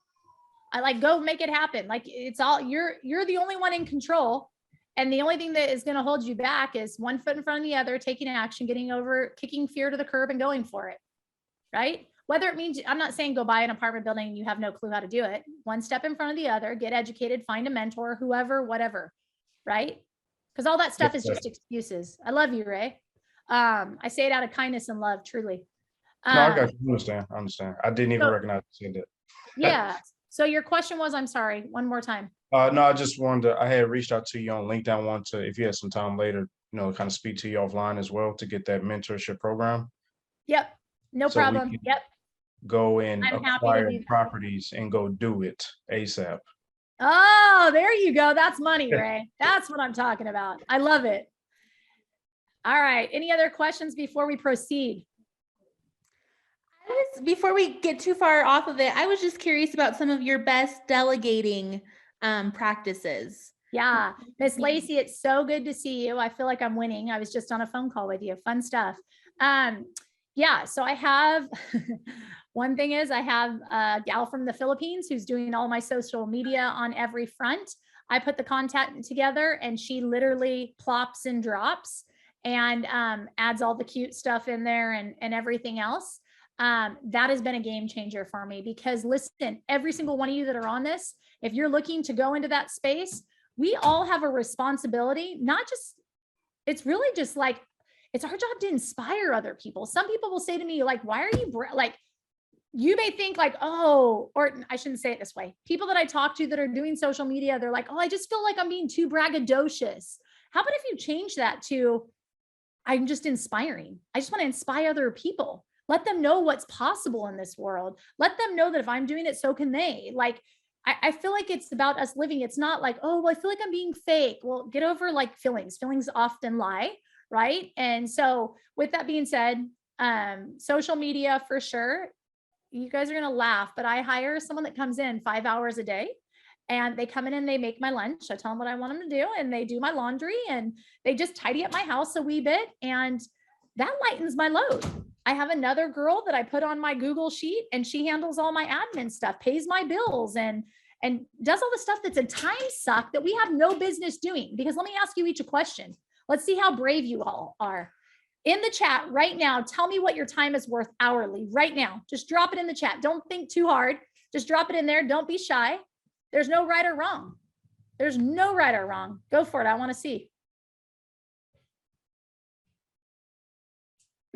I like go make it happen. Like it's all you're the only one in control. And the only thing that is going to hold you back is one foot in front of the other, taking action, kicking fear to the curb and going for it. Right? Whether it means, I'm not saying go buy an apartment building and you have no clue how to do it. One step in front of the other, get educated, find a mentor, whoever, whatever. Right? Because all that stuff is just excuses. I love you, Ray. I say it out of kindness and love, truly. No, I got you. I understand. I didn't even recognize you said that. Yeah. So your question was, I'm sorry, one more time. No, I just wanted I had reached out to you on LinkedIn. I wanted to, if you had some time later, kind of speak to you offline as well to get that mentorship program. Yep. No So we problem. can Yep. Go and I'm happy to acquire do that. properties and go do it ASAP. Oh, there you go. That's money, Ray. That's what I'm talking about. I love it. All right. Any other questions before we proceed? Before we get too far off of it, I was just curious about some of your best delegating practices. Yeah. Miss Lacey, it's so good to see you. I feel like I'm winning. I was just on a phone call with you. Fun stuff. Yeah. So I have, one thing is I have a gal from the Philippines who's doing all my social media on every front. I put the content together and she literally plops and drops and adds all the cute stuff in there and everything else. That has been a game changer for me because listen, every single one of you that are on this, if you're looking to go into that space, we all have a responsibility, not just it's really just like, it's our job to inspire other people. Some people will say to me, like, why are you like, you may think like, oh, or I shouldn't say it this way. People that I talk to that are doing social media, they're like, oh, I just feel like I'm being too braggadocious. How about if you change that to, I'm just inspiring. I just want to inspire other people. Let them know what's possible in this world. Let them know that if I'm doing it, so can they. Like, I feel like it's about us living. It's not like, oh, well, I feel like I'm being fake. Well, get over like feelings. Feelings often lie, right? And so with that being said, social media for sure. You guys are going to laugh, but I hire someone that comes in 5 hours a day, and they come in and they make my lunch. I tell them what I want them to do, and they do my laundry, and they just tidy up my house a wee bit. And that lightens my load. I have another girl that I put on my Google sheet, and she handles all my admin stuff, pays my bills, and does all the stuff that's a time suck that we have no business doing. Because let me ask you each a question. Let's see how brave you all are. In the chat right now, tell me what your time is worth hourly right now. Just drop it in the chat. Don't think too hard. Just drop it in there. Don't be shy. There's no right or wrong. There's no right or wrong. Go for it. I want to see.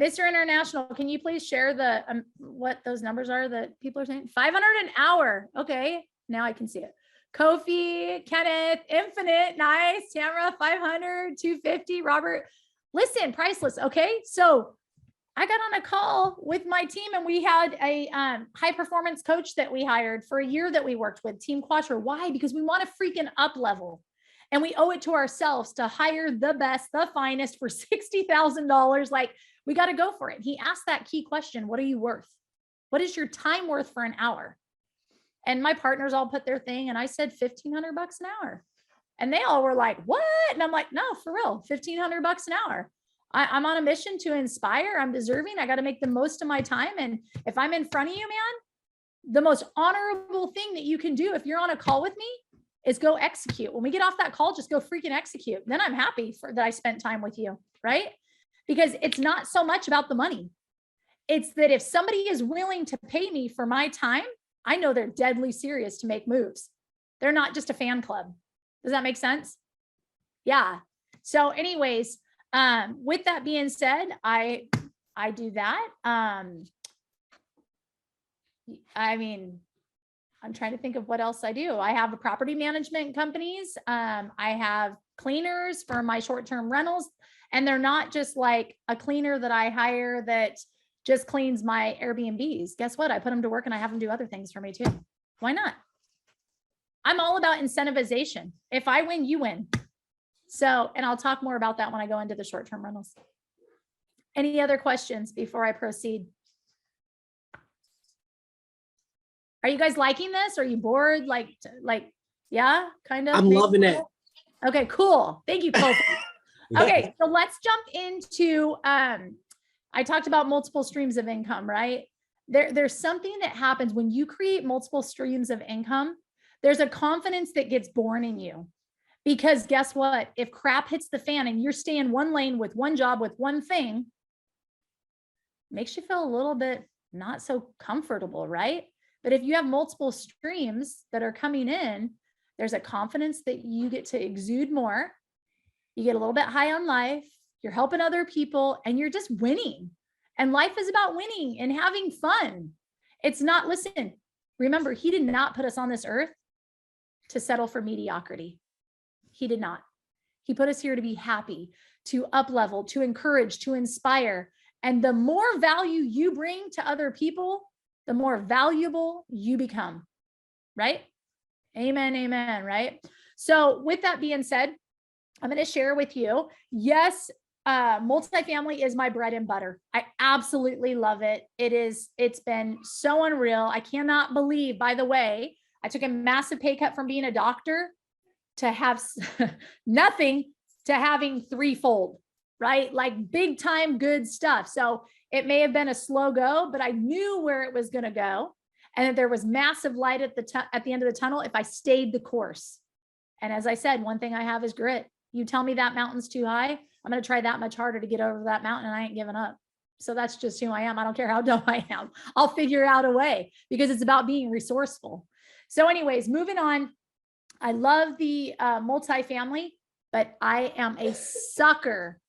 Mr. International, can you please share the what those numbers are that people are saying? 500 an hour. Okay, now I can see it. Kofi, Kenneth, Infinite, nice. Tamara, 500, 250. Robert, listen, priceless. Okay, so I got on a call with my team, and we had a high performance coach that we hired for a year that we worked with, Team Quattro. Why? Because we want to freaking up level, and we owe it to ourselves to hire the best, the finest for $60,000. Like, we got to go for it. He asked that key question: what are you worth? What is your time worth for an hour? And my partners all put their thing, and I said $1,500 an hour. And they all were like, what? And I'm like, no, for real, $1,500 an hour. I'm on a mission to inspire. I'm deserving. I got to make the most of my time. And if I'm in front of you, man, the most honorable thing that you can do if you're on a call with me is go execute. When we get off that call, just go freaking execute. Then I'm happy that I spent time with you, right? Because it's not so much about the money. It's that if somebody is willing to pay me for my time, I know they're deadly serious to make moves. They're not just a fan club. Does that make sense? Yeah. So anyways, with that being said, I do that. I mean, I'm trying to think of what else I do. I have a property management companies. I have cleaners for my short-term rentals, and they're not just like a cleaner that I hire that just cleans my Airbnbs. Guess what? I put them to work, and I have them do other things for me too. Why not? I'm all about incentivization. If I win, you win. So, and I'll talk more about that when I go into the short-term rentals. Any other questions before I proceed? Are you guys liking this? Are you bored? Like, yeah, kind of. I'm loving it. Okay, cool. Thank you, Cole. Okay, so let's jump into, I talked about multiple streams of income, right? There's something that happens when you create multiple streams of income. There's a confidence that gets born in you. Because guess what? If crap hits the fan and you're staying one lane with one job with one thing, makes you feel a little bit not so comfortable, right? But if you have multiple streams that are coming in, there's a confidence that you get to exude more. You get a little bit high on life. You're helping other people, and you're just winning. And life is about winning and having fun. It's not, listen, remember, he did not put us on this earth to settle for mediocrity. He did not. He put us here to be happy, to up level, to encourage, to inspire. And the more value you bring to other people, the more valuable you become, right? Amen, amen, right? So with that being said, I'm going to share with you, yes, multifamily is my bread and butter. I absolutely love it. It's been so unreal. I cannot believe, by the way, I took a massive pay cut from being a doctor to have nothing to having threefold, right? Like big time good stuff. So it may have been a slow go, but I knew where it was going to go. And that there was massive light at the end of the tunnel if I stayed the course. And as I said, one thing I have is grit. You tell me that mountain's too high, I'm going to try that much harder to get over that mountain, and I ain't giving up. So that's just who I am. I don't care how dumb I am. I'll figure out a way, because it's about being resourceful. So anyways, moving on. I love the multifamily. but I am a sucker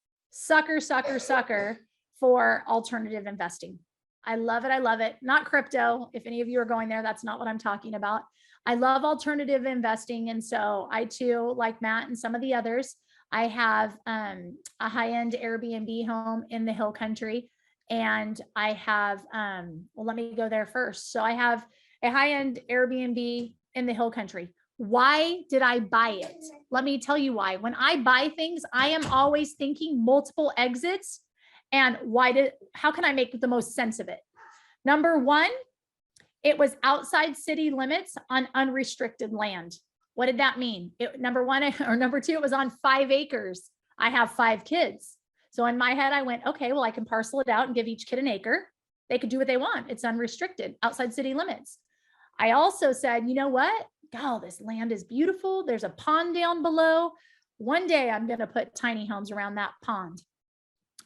for alternative investing. I love it. I love it. Not crypto. If any of you are going there, that's not what I'm talking about. I love alternative investing. And so I too, like Matt and some of the others, I have a high-end Airbnb home in the Hill Country. And I have, well, let me go there first. So I have a high-end Airbnb in the Hill Country. Why did I buy it? Let me tell you why. When I buy things, I am always thinking multiple exits and how can I make the most sense of it? Number one, it was outside city limits on unrestricted land. What did that mean? Number one, or number two, it was on 5 acres. I have 5 kids. So in my head, I went, okay, well, I can parcel it out and give each kid an acre. They could do what they want. It's unrestricted, outside city limits. I also said, you know what? God, this land is beautiful. There's a pond down below. One day I'm going to put tiny homes around that pond.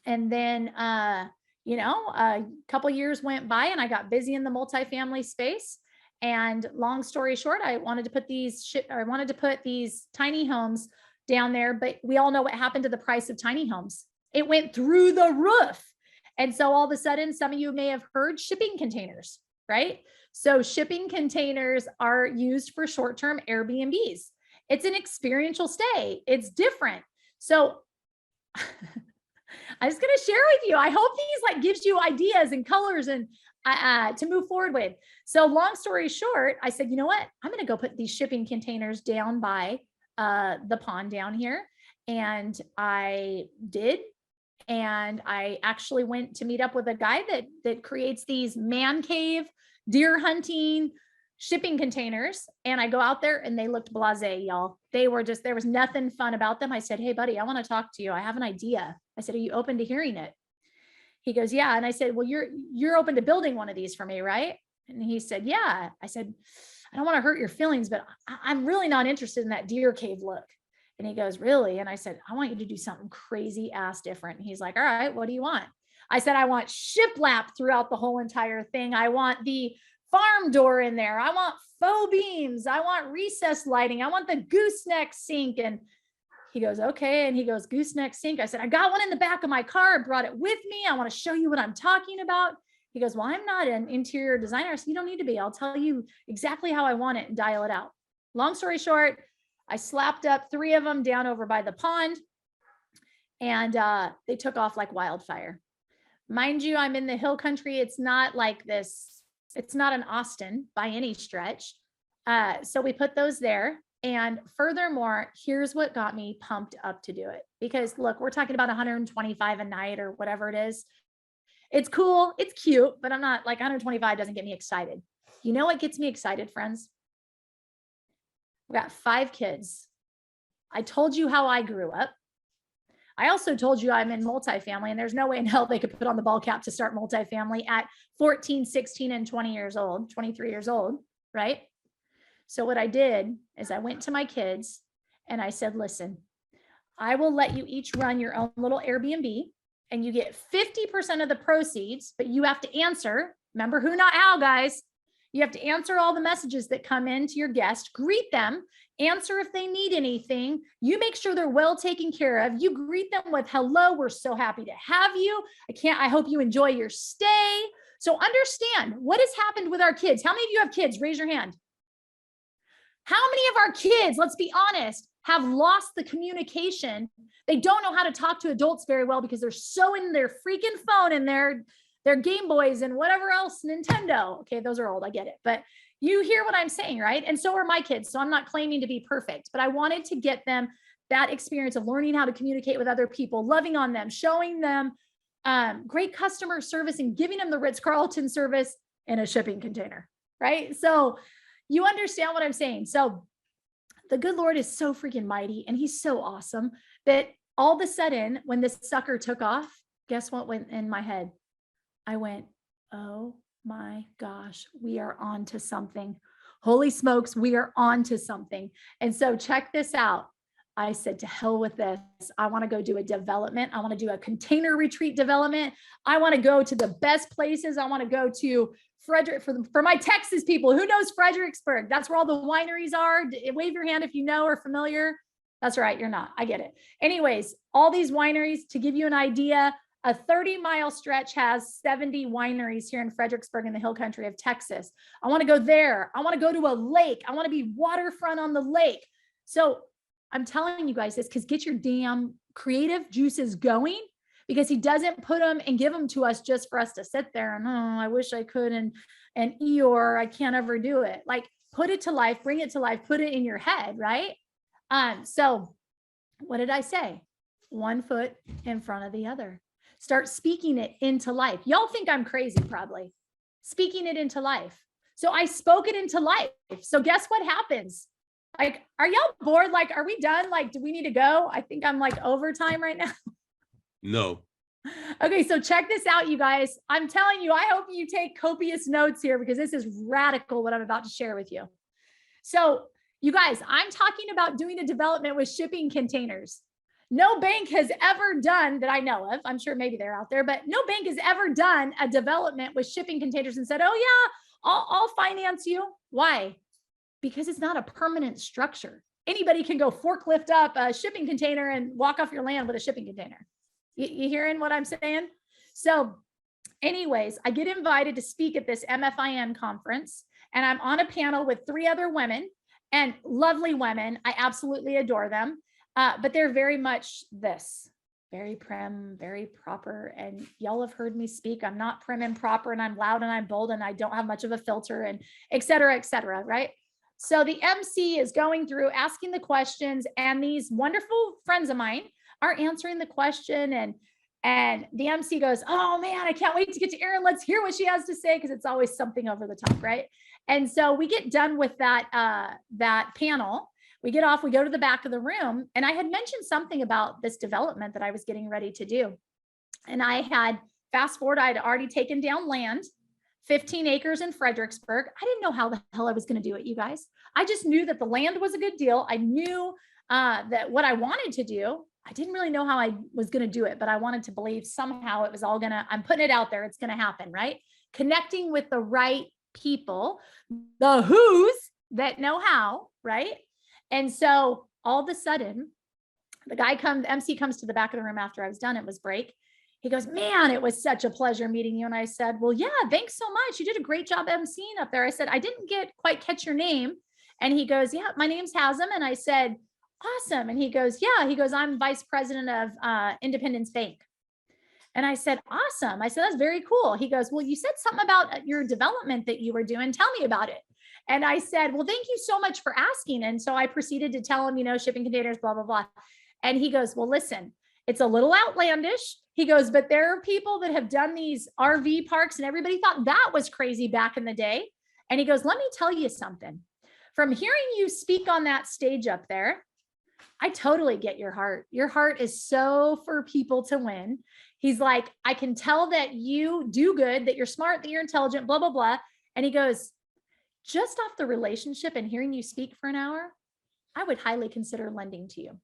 And then, a couple years went by and I got busy in the multifamily space. And long story short, I wanted to put these tiny homes down there, but we all know what happened to the price of tiny homes. It went through the roof. And so all of a sudden, some of you may have heard shipping containers, right? So shipping containers are used for short-term Airbnbs. It's an experiential stay. It's different. So I'm just going to share with you. I hope these gives you ideas and colors and to move forward with. So long story short, I said, you know what? I'm going to go put these shipping containers down by the pond down here. And I did. And I actually went to meet up with a guy that creates these man cave, deer hunting, shipping containers. And I go out there and they looked blasé, y'all. There was nothing fun about them. I said, hey buddy, I want to talk to you. I have an idea. I said, are you open to hearing it? He goes, yeah. And I said, well, you're open to building one of these for me, right? And he said, yeah. I said, I don't want to hurt your feelings, but I'm really not interested in that deer cave look. And he goes, really? And I said, I want you to do something crazy ass different. And he's like, all right, what do you want? I said, I want shiplap throughout the whole entire thing. I want the farm door in there. I want faux beams. I want recessed lighting. I want the gooseneck sink. And he goes, okay. And he goes, gooseneck sink. I said, I got one in the back of my car. I brought it with me. I want to show you what I'm talking about. He goes, well, I'm not an interior designer. So you don't need to be. I'll tell you exactly how I want it and dial it out. Long story short, I slapped up 3 of them down over by the pond and they took off like wildfire. Mind you, I'm in the Hill Country. It's not like this. It's not an Austin by any stretch. So we put those there. And furthermore, here's what got me pumped up to do it. Because look, we're talking about 125 a night or whatever it is. It's cool. It's cute, but I'm not like 125 doesn't get me excited. You know what gets me excited, friends? We got 5 kids. I told you how I grew up. I also told you I'm in multifamily and there's no way in hell they could put on the ball cap to start multifamily at 14, 16, and 20 years old, 23 years old, right? So what I did is I went to my kids and I said, listen, I will let you each run your own little Airbnb and you get 50% of the proceeds, but you have to answer, remember who, not how, guys. You have to answer all the messages that come in to your guest, greet them, answer if they need anything. You make sure they're well taken care of. You greet them with hello. We're so happy to have you. I hope you enjoy your stay. So understand what has happened with our kids. How many of you have kids? Raise your hand. How many of our kids, let's be honest, have lost the communication? They don't know how to talk to adults very well because they're so in their freaking phone and their Game Boys and whatever else, Nintendo. Okay, those are old, I get it. But you hear what I'm saying, right? And so are my kids. So I'm not claiming to be perfect, but I wanted to get them that experience of learning how to communicate with other people, loving on them, showing them great customer service and giving them the Ritz-Carlton service in a shipping container, right? So you understand what I'm saying? So the good Lord is so freaking mighty and he's so awesome that all of a sudden when this sucker took off, guess what went in my head? I went, oh my gosh, we are on to something. Holy smokes, we are on to something. And so check this out. I said, to hell with this. I want to go do a development. I want to do a container retreat development. I want to go to the best places. I want to go to Frederick for my Texas people. Who knows Fredericksburg? That's where all the wineries are. Wave your hand if you know or familiar. That's right. You're not. I get it. Anyways, all these wineries, to give you an idea, a 30-mile stretch has 70 wineries here in Fredericksburg in the hill country of Texas. I want to go there. I want to go to a lake. I want to be waterfront on the lake. So I'm telling you guys this because get your damn creative juices going, because he doesn't put them and give them to us just for us to sit there and, oh, I wish I could. And Eeyore, I can't ever do it. Like, put it to life, bring it to life, put it in your head. Right. So what did I say? One foot in front of the other. Start speaking it into life. Y'all think I'm crazy, probably. Speaking it into life. So I spoke it into life. So guess what happens? Like, are y'all bored? Like, are we done? Like, do we need to go? I think I'm like overtime right now. No. Okay, so check this out, you guys. I'm telling you, I hope you take copious notes here because this is radical what I'm about to share with you. So you guys, I'm talking about doing a development with shipping containers. No bank has ever done that I know of. I'm sure maybe they're out there, but no bank has ever done a development with shipping containers and said, oh yeah, I'll finance you. Why? Because it's not a permanent structure. Anybody can go forklift up a shipping container and walk off your land with a shipping container. You hearing what I'm saying? So anyways, I get invited to speak at this MFIN conference, and I'm on a panel with 3 other women, and lovely women. I absolutely adore them. But they're very much this, very prim, very proper. And y'all have heard me speak. I'm not prim and proper, and I'm loud and I'm bold and I don't have much of a filter, and et cetera, right? So the MC is going through asking the questions, and these wonderful friends of mine are answering the question, and the MC goes, oh man, I can't wait to get to Erin. Let's hear what she has to say, because it's always something over the top, right? And so we get done with that panel. We get off, we go to the back of the room, and I had mentioned something about this development that I was getting ready to do. And I had, fast forward, I had already taken down land, 15 acres in Fredericksburg. I didn't know how the hell I was going to do it, you guys. I just knew that the land was a good deal. I knew that what I wanted to do, I didn't really know how I was going to do it, but I wanted to believe somehow it was all I'm putting it out there. It's going to happen, right? Connecting with the right people, the who's that know how, right? And so all of a sudden, the MC comes to the back of the room after I was done. It was break. He goes, man, it was such a pleasure meeting you. And I said, well, yeah, thanks so much. You did a great job emceeing up there. I said, I didn't quite catch your name. And he goes, yeah, my name's Hasm. And I said, awesome. And he goes, yeah, I'm vice president of Independence Bank. And I said, awesome. I said, that's very cool. He goes, well, you said something about your development that you were doing. Tell me about it. And I said, well, thank you so much for asking. And so I proceeded to tell him, shipping containers, blah, blah, blah. And he goes, well, listen, it's a little outlandish. He goes, but there are people that have done these RV parks, and everybody thought that was crazy back in the day. And he goes, let me tell you something. From hearing you speak on that stage up there, I totally get your heart. Your heart is so for people to win. He's like, I can tell that you do good, that you're smart, that you're intelligent, blah, blah, blah. And he goes, just off the relationship and hearing you speak for an hour, I would highly consider lending to you.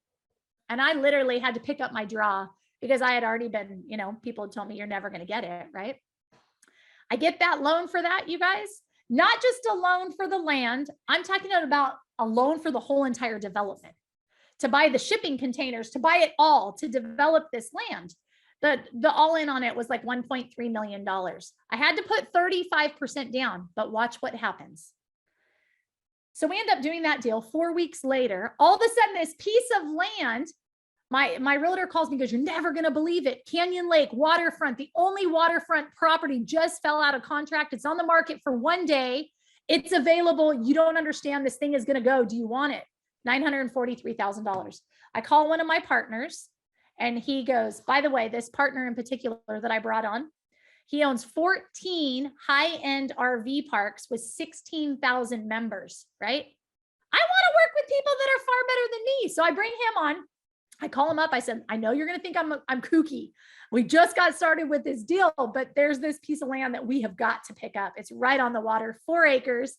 And I literally had to pick up my draw because I had already been, people had told me you're never going to get it, right? I get that loan for that, you guys. Not just a loan for the land. I'm talking about a loan for the whole entire development, to buy the shipping containers, to buy it all, to develop this land. The all in on it was like $1.3 million. I had to put 35% down, but watch what happens. So we end up doing that deal. 4 weeks later, all of a sudden this piece of land, my realtor calls me and goes, you're never going to believe it. Canyon Lake waterfront, the only waterfront property just fell out of contract. It's on the market for 1 day. It's available. You don't understand. This thing is going to go. Do you want it? $943,000. I call one of my partners, and he goes, by the way, this partner in particular that I brought on, he owns 14 high-end RV parks with 16,000 members, right? I want to work with people that are far better than me. So I bring him on. I call him up. I said, I know you're going to think I'm kooky. We just got started with this deal, but there's this piece of land that we have got to pick up. It's right on the water, 4 acres.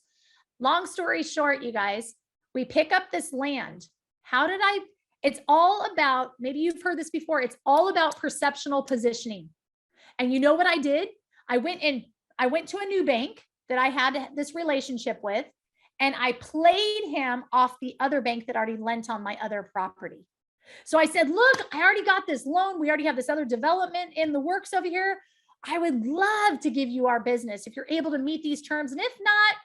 Long story short, you guys, we pick up this land. It's all about, maybe you've heard this before, it's all about perceptional positioning. And you know what I did? I went to a new bank that I had this relationship with, and I played him off the other bank that already lent on my other property. So I said, look, I already got this loan. We already have this other development in the works over here. I would love to give you our business if you're able to meet these terms. And if not,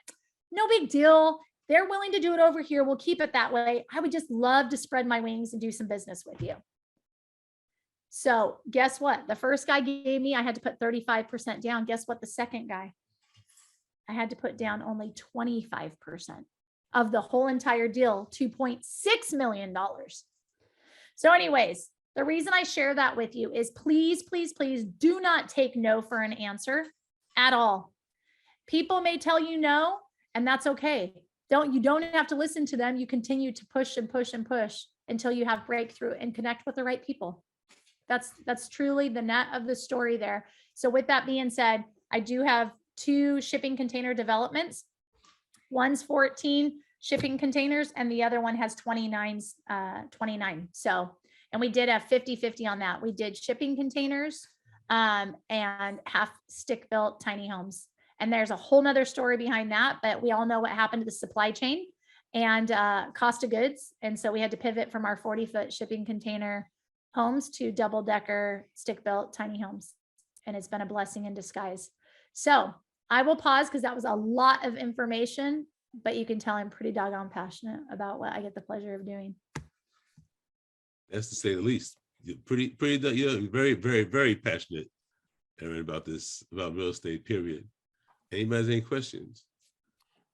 no big deal. They're willing to do it over here. We'll keep it that way. I would just love to spread my wings and do some business with you. So guess what? The first guy gave me, I had to put 35% down. Guess what? The second guy, I had to put down only 25% of the whole entire deal, $2.6 million. So anyways, the reason I share that with you is please, please, please do not take no for an answer at all. People may tell you no, and that's okay. You don't have to listen to them. You continue to push and push and push until you have breakthrough and connect with the right people. That's truly the net of the story there. So with that being said, I do have 2 shipping container developments. One's 14 shipping containers and the other one has 29. So, and we did a 50-50 on that. We did shipping containers and half stick built tiny homes. And there's a whole nother story behind that, but we all know what happened to the supply chain and cost of goods. And so we had to pivot from our 40-foot shipping container homes to double-decker stick built tiny homes. And it's been a blessing in disguise. So I will pause because that was a lot of information, but you can tell I'm pretty doggone passionate about what I get the pleasure of doing. That's to say the least. You're you're very, very, very passionate, Erin, about real estate, period. Anybody has any questions?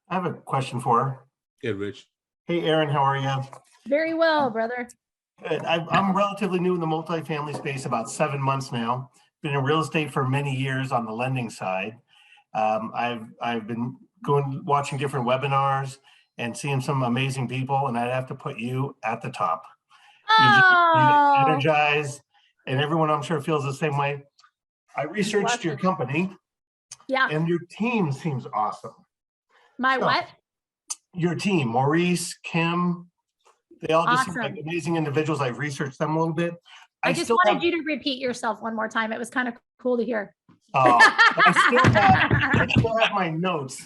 I have a question for her. Yeah, Rich. Hey, Erin, how are you? Very well, brother. Good. I'm relatively new in the multifamily space, about 7 months now. Been in real estate for many years on the lending side. I've been watching different webinars and seeing some amazing people, and I'd have to put you at the top. Oh, You energize, and everyone I'm sure feels the same way. I researched your company. Yeah. And your team seems awesome. My what? Your team, Maurice, Kim, they all just seem Awesome. like amazing individuals. I've researched them a little bit. I just wanted you to repeat yourself one more time. It was kind of cool to hear. I still have my notes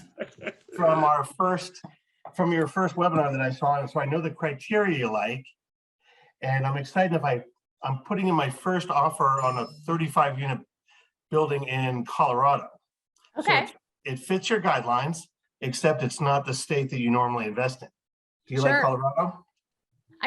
from your first webinar that I saw, and so I know the criteria you like. And I'm excited I'm putting in my first offer on a 35-unit building in Colorado. Okay. So it fits your guidelines, except it's not the state that you normally invest in. Do you Sure. like Colorado?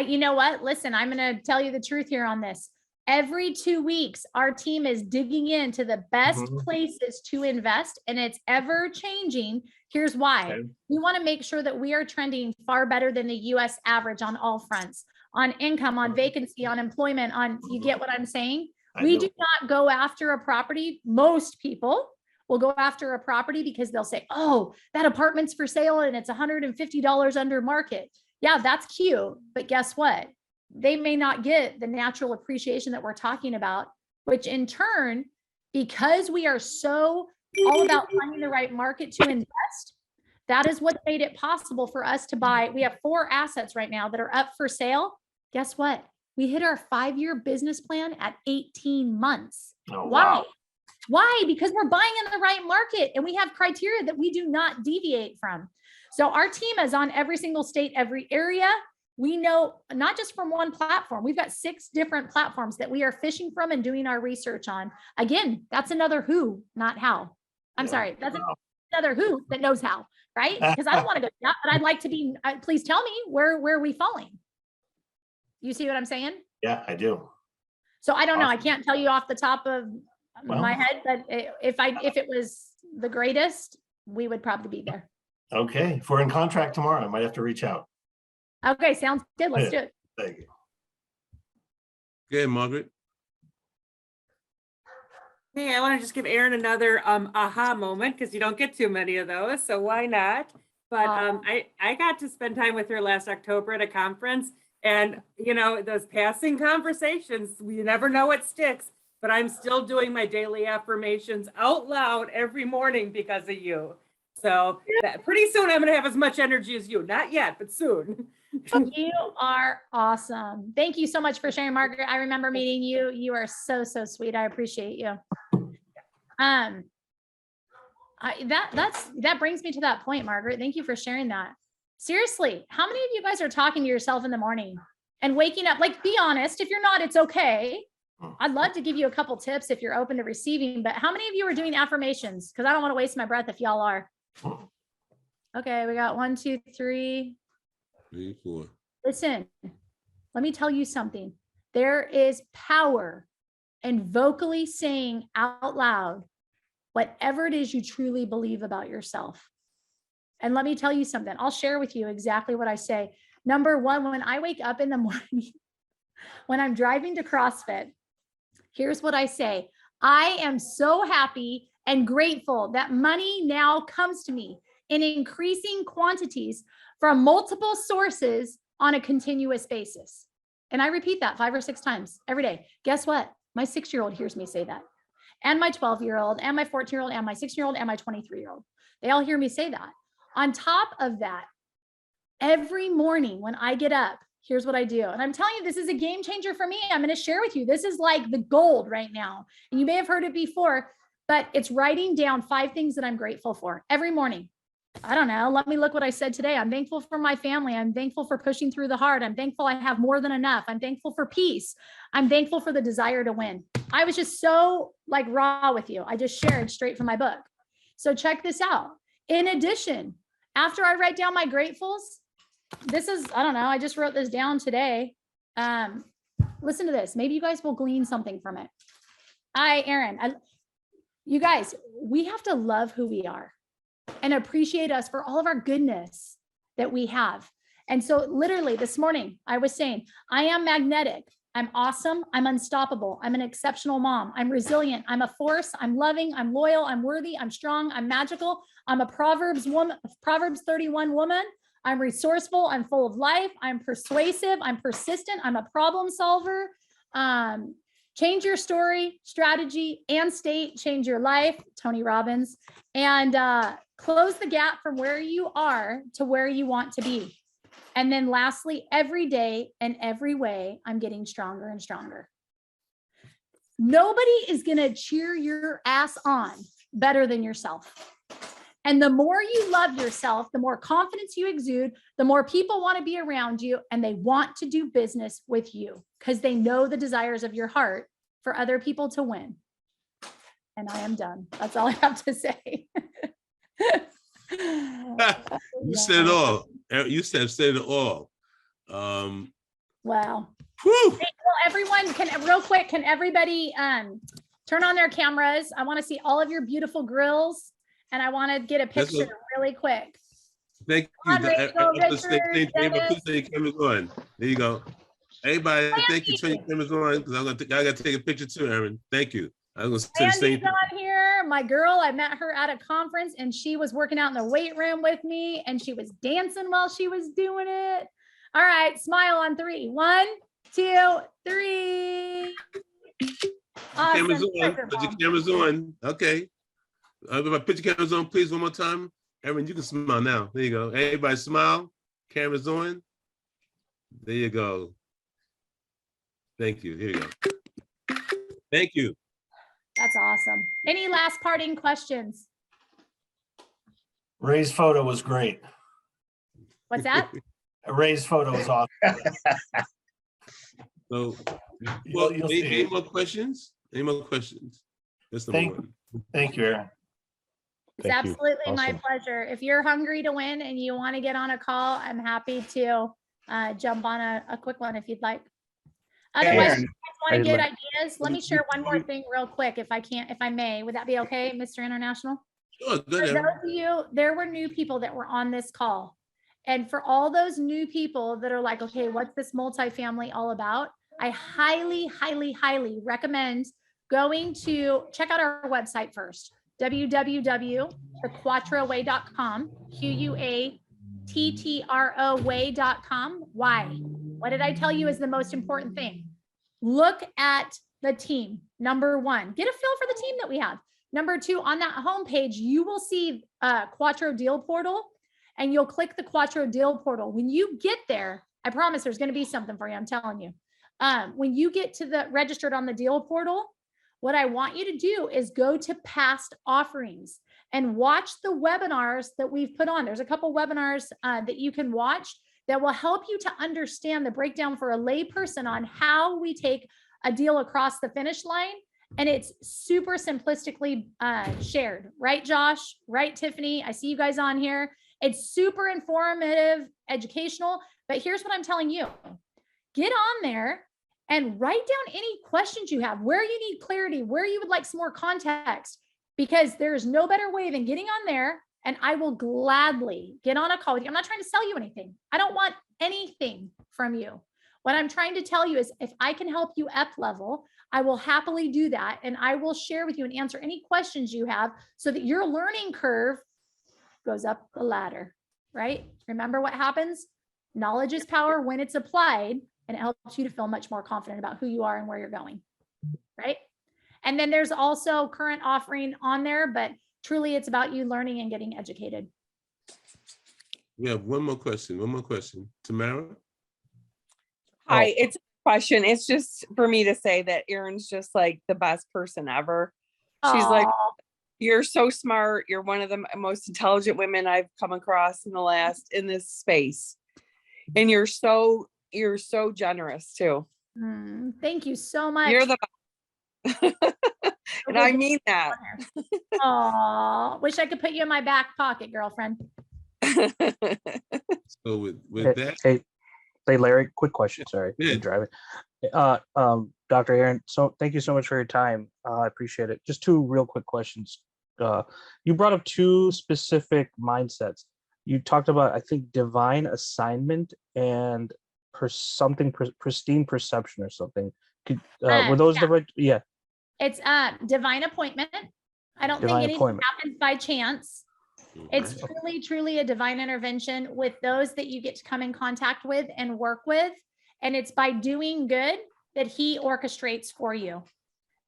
You know what? Listen, I'm going to tell you the truth here on this. Every 2 weeks, our team is digging into the best places to invest, and it's ever changing. Here's why. Okay. We want to make sure that we are trending far better than the US average on all fronts, on income, on vacancy, on employment, you get what I'm saying? We do not go after a property. Most people will go after a property because they'll say, oh, that apartment's for sale and it's $150 under market. Yeah, that's cute. But guess what? They may not get the natural appreciation that we're talking about, which in turn, because we are so all about finding the right market to invest, that is what made it possible for us to buy. We have 4 assets right now that are up for sale. Guess what? We hit our 5-year business plan at 18 months. Oh, why? wow. Why? Because we're buying in the right market and we have criteria that we do not deviate from. So our team is on every single state, every area. We know not just from one platform. We've got 6 different platforms that we are fishing from and doing our research on. Again, that's another who, not how. I'm sorry. That's another who that knows how, right? Because I don't want to go down, but I'd like to be, please tell me where are we falling? You see what I'm saying? Yeah, I do. So I don't know. I can't tell you off the top of my head, but if it was the greatest, we would probably be there. Okay. If we're in contract tomorrow, I might have to reach out. Okay. Sounds good. Let's do it. Thank you. Go ahead, Margaret. Hey, I want to just give Erin another aha moment because you don't get too many of those. So why not? But I got to spend time with her last October at a conference. And, you know, those passing conversations, you never know what sticks, but I'm still doing my daily affirmations out loud every morning because of you. So pretty soon I'm going to have as much energy as you. Not yet, but soon. You are awesome. Thank you so much for sharing, Margaret. I remember meeting you. You are so, so sweet. I appreciate you. That brings me to that point, Margaret. Thank you for sharing that. Seriously, how many of you guys are talking to yourself in the morning and waking up? Like, be honest. If you're not, it's okay. I'd love to give you a couple tips if you're open to receiving, but how many of you are doing affirmations? Because I don't want to waste my breath if y'all are. Okay, we got 1, 2, 3. 3, 4. Listen, let me tell you something. There is power in vocally saying out loud whatever it is you truly believe about yourself. And let me tell you something. I'll share with you exactly what I say. Number one, when I wake up in the morning, when I'm driving to CrossFit, here's what I say. I am so happy and grateful that money now comes to me in increasing quantities from multiple sources on a continuous basis. And I repeat that 5 or 6 times every day. Guess what? My 6-year-old hears me say that. And my 12-year-old and my 14-year-old and my 16-year-old and my 23-year-old. They all hear me say that. On top of that, every morning when I get up, here's what I do. And I'm telling you, this is a game changer for me. I'm going to share with you. This is like the gold right now. And you may have heard it before, but it's writing down 5 things that I'm grateful for every morning. I don't know. Let me look what I said today. I'm thankful for my family. I'm thankful for pushing through the hard. I'm thankful I have more than enough. I'm thankful for peace. I'm thankful for the desire to win. I was just so like raw with you. I just shared straight from my book. So check this out. In addition, after I write down my gratefuls, this is, I don't know, I just wrote this down today. Listen to this. Maybe you guys will glean something from it. Erin, you guys, we have to love who we are and appreciate us for all of our goodness that we have. And so literally this morning I was saying, I am magnetic. I'm awesome. I'm unstoppable. I'm an exceptional mom. I'm resilient. I'm a force. I'm loving. I'm loyal. I'm worthy. I'm strong. I'm magical. I'm a Proverbs 31 woman. I'm resourceful. I'm full of life. I'm persuasive. I'm persistent. I'm a problem solver. Change your story, strategy, and state. Change your life. Tony Robbins. And close the gap from where you are to where you want to be. And then lastly, every day and every way, I'm getting stronger and stronger. Nobody is going to cheer your ass on better than yourself. And the more you love yourself, the more confidence you exude, the more people want to be around you and they want to do business with you because they know the desires of your heart for other people to win. And I am done. That's all I have to say. You said it all. You said it all. Wow. Whew. Well, everyone real quick, can everybody turn on their cameras? I want to see all of your beautiful grills and I want to get a picture really quick. Thank you. Richard, cameras on. There you go. Everybody, thank you. Turn your cameras on because I got to take a picture too, Erin. Thank you. I was going to say the same thing. On here, my girl, I met her at a conference and she was working out in the weight room with me and she was dancing while she was doing it. All right, smile on 3. 1, 2, 3. Awesome. Cameras on. Put your cameras on. Okay. Put your cameras on, please, one more time. Erin, you can smile now. There you go. Everybody smile. Cameras on. There you go. Thank you. Here you go. Thank you. That's awesome. Any last parting questions? Ray's photo was great. What's that? Ray's photo was awesome. So, You'll any more questions? Any more questions? That's number one. Thank you, Erin. It's absolutely my pleasure. If you're hungry to win and you want to get on a call, I'm happy to jump on a quick one if you'd like. Otherwise, if you guys want to get ideas, let me share one more thing real quick, if I may. Would that be okay, Mr. International? Sure, good. For those of you, there were new people that were on this call. And for all those new people that are like, okay, what's this multifamily all about? I highly, highly, highly recommend going to check out our website first, www.thequattroway.com, QUATTROway.com. Why? What did I tell you is the most important thing? Look at the team. Number 1, get a feel for the team that we have. Number 2, on that homepage, you will see Quattro Deal Portal and you'll click the Quattro Deal Portal. When you get there, I promise there's going to be something for you. I'm telling you. When you get to the registered on the deal portal, what I want you to do is go to past offerings. and watch the webinars that we've put on. There's a couple webinars that you can watch that will help you to understand the breakdown for a lay person on how we take a deal across the finish line. And it's super simplistically shared, right, Josh? Right, Tiffany? I see you guys on here. It's super informative, educational, but here's what I'm telling you. Get on there and write down any questions you have, where you need clarity, where you would like some more context, because there's no better way than getting on there, and I will gladly get on a call with you. I'm not trying to sell you anything. I don't want anything from you. What I'm trying to tell you is if I can help you up level, I will happily do that. And I will share with you and answer any questions you have so that your learning curve goes up the ladder, right? Remember what happens? Knowledge is power when it's applied, and it helps you to feel much more confident about who you are and where you're going, right? And then there's also current offering on there, but truly it's about you learning and getting educated. We have one more question. Tamara? Hi, it's a question. It's just for me to say that Erin's just like the best person ever. She's like, you're so smart. You're one of the most intelligent women I've come across in this space. And you're so generous too. Thank you so much. You're the best. And I mean that. Oh, wish I could put you in my back pocket, girlfriend. So with that. Hey, Larry, quick question. Sorry, Yeah. I'm driving. Dr. Erin, so thank you so much for your time. I appreciate it. Just two real quick questions. You brought up two specific mindsets. You talked about, I think, divine assignment and pristine perception or something. Were those the right? Yeah. It's divine appointment. I don't Divine think anything appointment. happens by chance. It's truly a divine intervention with those that you get to come in contact with and work with. And it's by doing good that he orchestrates for you.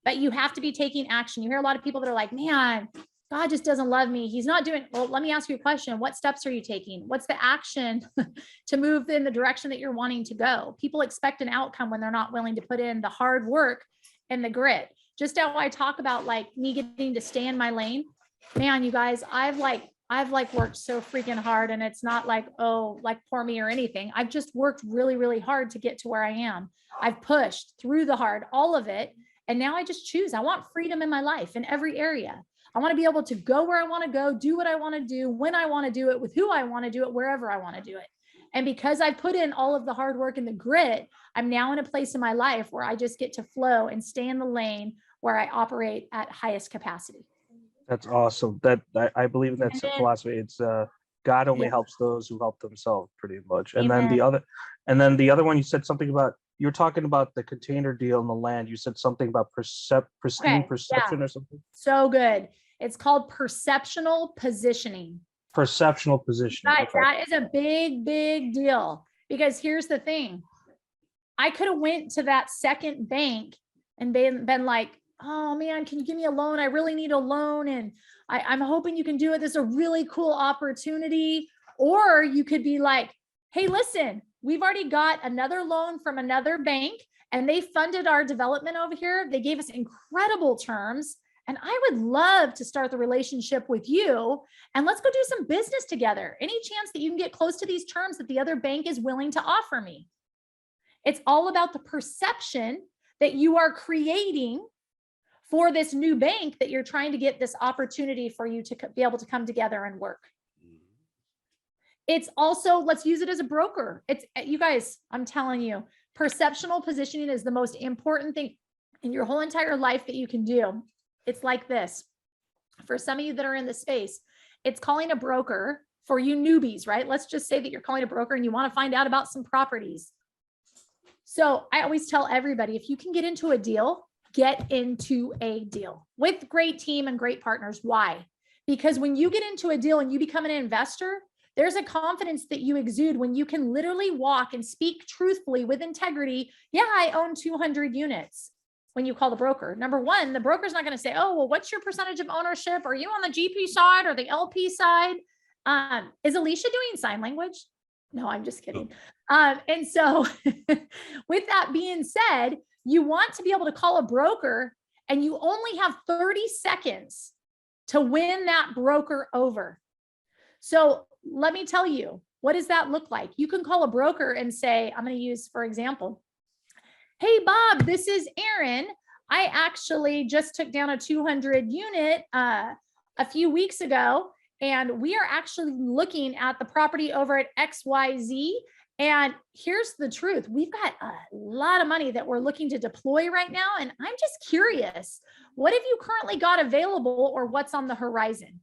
But you have to be taking action. You hear a lot of people that are like, man, God just doesn't love me. He's not doing, well, let me ask you a question. What steps are you taking? What's the action to move in the direction that you're wanting to go? People expect an outcome when they're not willing to put in the hard work and the grit. Just how I talk about like me getting to stay in my lane, man, you guys, I've worked so freaking hard, and it's not like, oh, like poor me or anything. I've just worked really, really hard to get to where I am. I've pushed through the hard, all of it. And now I just choose. I want freedom in my life in every area. I want to be able to go where I want to go, do what I want to do, when I want to do it, with who I want to do it, wherever I want to do it. And because I put in all of the hard work and the grit, I'm now in a place in my life where I just get to flow and stay in the lane where I operate at highest capacity. That's awesome. I believe in that philosophy. It's God only helps those who help themselves, pretty much. And then the other one, you said something about, you were talking about the container deal in the land. You said something about pristine perception or something. So good. It's called perceptional positioning. Perceptional positioning. Right, okay. That is a big, big deal, because here's the thing. I could have went to that second bank and been like, oh man, can you give me a loan? I really need a loan. And I'm hoping you can do it. This is a really cool opportunity. Or you could be like, hey, listen, we've already got another loan from another bank and they funded our development over here. They gave us incredible terms. And I would love to start the relationship with you. And let's go do some business together. Any chance that you can get close to these terms that the other bank is willing to offer me? It's all about the perception that you are creating for this new bank that you're trying to get this opportunity for you to be able to come together and work. It's also, let's use it as a broker. It's, you guys, I'm telling you, perceptional positioning is the most important thing in your whole entire life that you can do. It's like this. For some of you that are in the space, it's calling a broker. For you newbies, right? Let's just say that you're calling a broker and you want to find out about some properties. So I always tell everybody, if you can get into a deal, get into a deal with great team and great partners. Why? Because when you get into a deal and you become an investor, there's a confidence that you exude when you can literally walk and speak truthfully with integrity. Yeah, I own 200 units. When you call the broker, number one, the broker's not going to say, oh, well, what's your percentage of ownership? Are you on the GP side or the LP side? Is Alicia doing sign language? No, I'm just kidding. And so with that being said, you want to be able to call a broker and you only have 30 seconds to win that broker over. So let me tell you, what does that look like? You can call a broker and say, I'm going to use, for example, hey, Bob, this is Erin. I actually just took down a 200 unit a few weeks ago, and we are actually looking at the property over at XYZ. And here's the truth. We've got a lot of money that we're looking to deploy right now. And I'm just curious, what have you currently got available or what's on the horizon?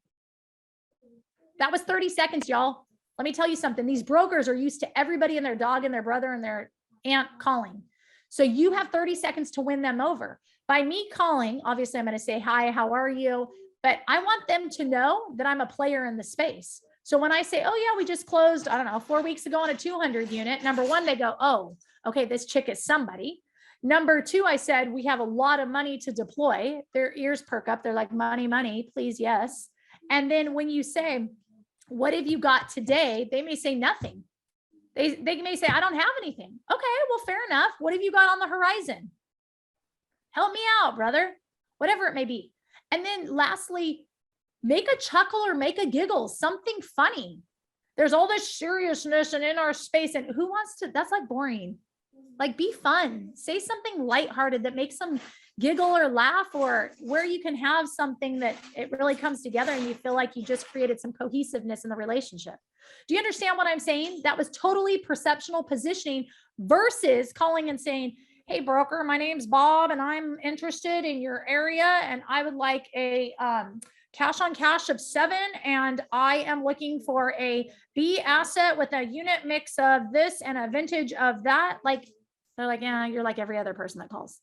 That was 30 seconds, y'all. Let me tell you something. These brokers are used to everybody and their dog and their brother and their aunt calling. So you have 30 seconds to win them over. By me calling, obviously I'm going to say, hi, how are you? But I want them to know that I'm a player in the space. So when I say, oh yeah, we just closed, I don't know, 4 weeks ago on a 200 unit, number one, they go, oh, okay, this chick is somebody. Number two, I said, we have a lot of money to deploy. Their ears perk up. They're like, money, money, please, yes. And then when you say, what have you got today? They may say nothing. They may say, I don't have anything. Okay, well, fair enough. What have you got on the horizon? Help me out, brother. Whatever it may be. And then lastly, make a chuckle or make a giggle, something funny. There's all this seriousness and in our space, and who wants to, that's like boring. Like, be fun. Say something lighthearted that makes them giggle or laugh, or where you can have something that it really comes together and you feel like you just created some cohesiveness in the relationship. Do you understand what I'm saying? That was totally perceptional positioning versus calling and saying, hey, broker, my name's Bob and I'm interested in your area and I would like a cash on cash of 7, and I am looking for a B asset with a unit mix of this and a vintage of that. Like, they're like, yeah, you're like every other person that calls.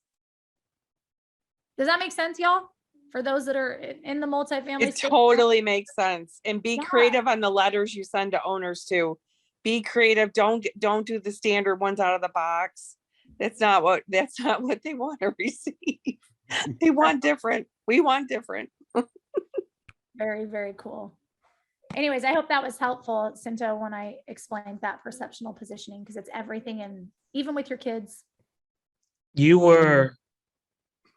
Does that make sense, y'all? For those that are in the multifamily It space? totally makes sense. And be Yeah. creative on the letters you send to owners too. Be creative. Don't do the standard ones out of the box. That's not what they want to receive. They want different. We want different. Very, very cool. Anyways, I hope that was helpful, Cinto, when I explained that perceptional positioning, because it's everything, and even with your kids. You were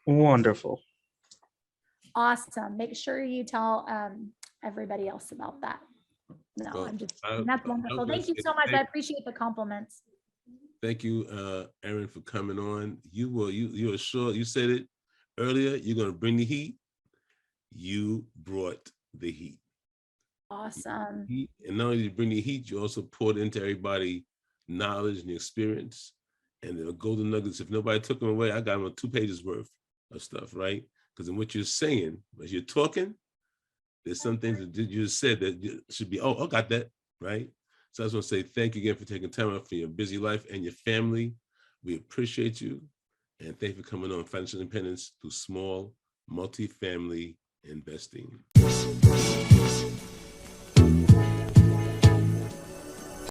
wonderful. Awesome. Make sure you tell everybody else about that. No, Well, I'm just, that's wonderful. Thank you so much. I appreciate the compliments. Thank you, Erin, for coming on. You were sure, you said it earlier, you're going to bring the heat. You brought the heat. Awesome. And not only did you bring the heat, you also poured into everybody knowledge and experience. And the golden nuggets, if nobody took them away, I got them 2 pages worth of stuff, right? Because in what you're saying, as you're talking, there's some things that you just said that should be, oh, I got that, right? So I just want to say thank you again for taking time out for your busy life and your family. We appreciate you. And thank you for coming on Financial Independence through small multifamily investing.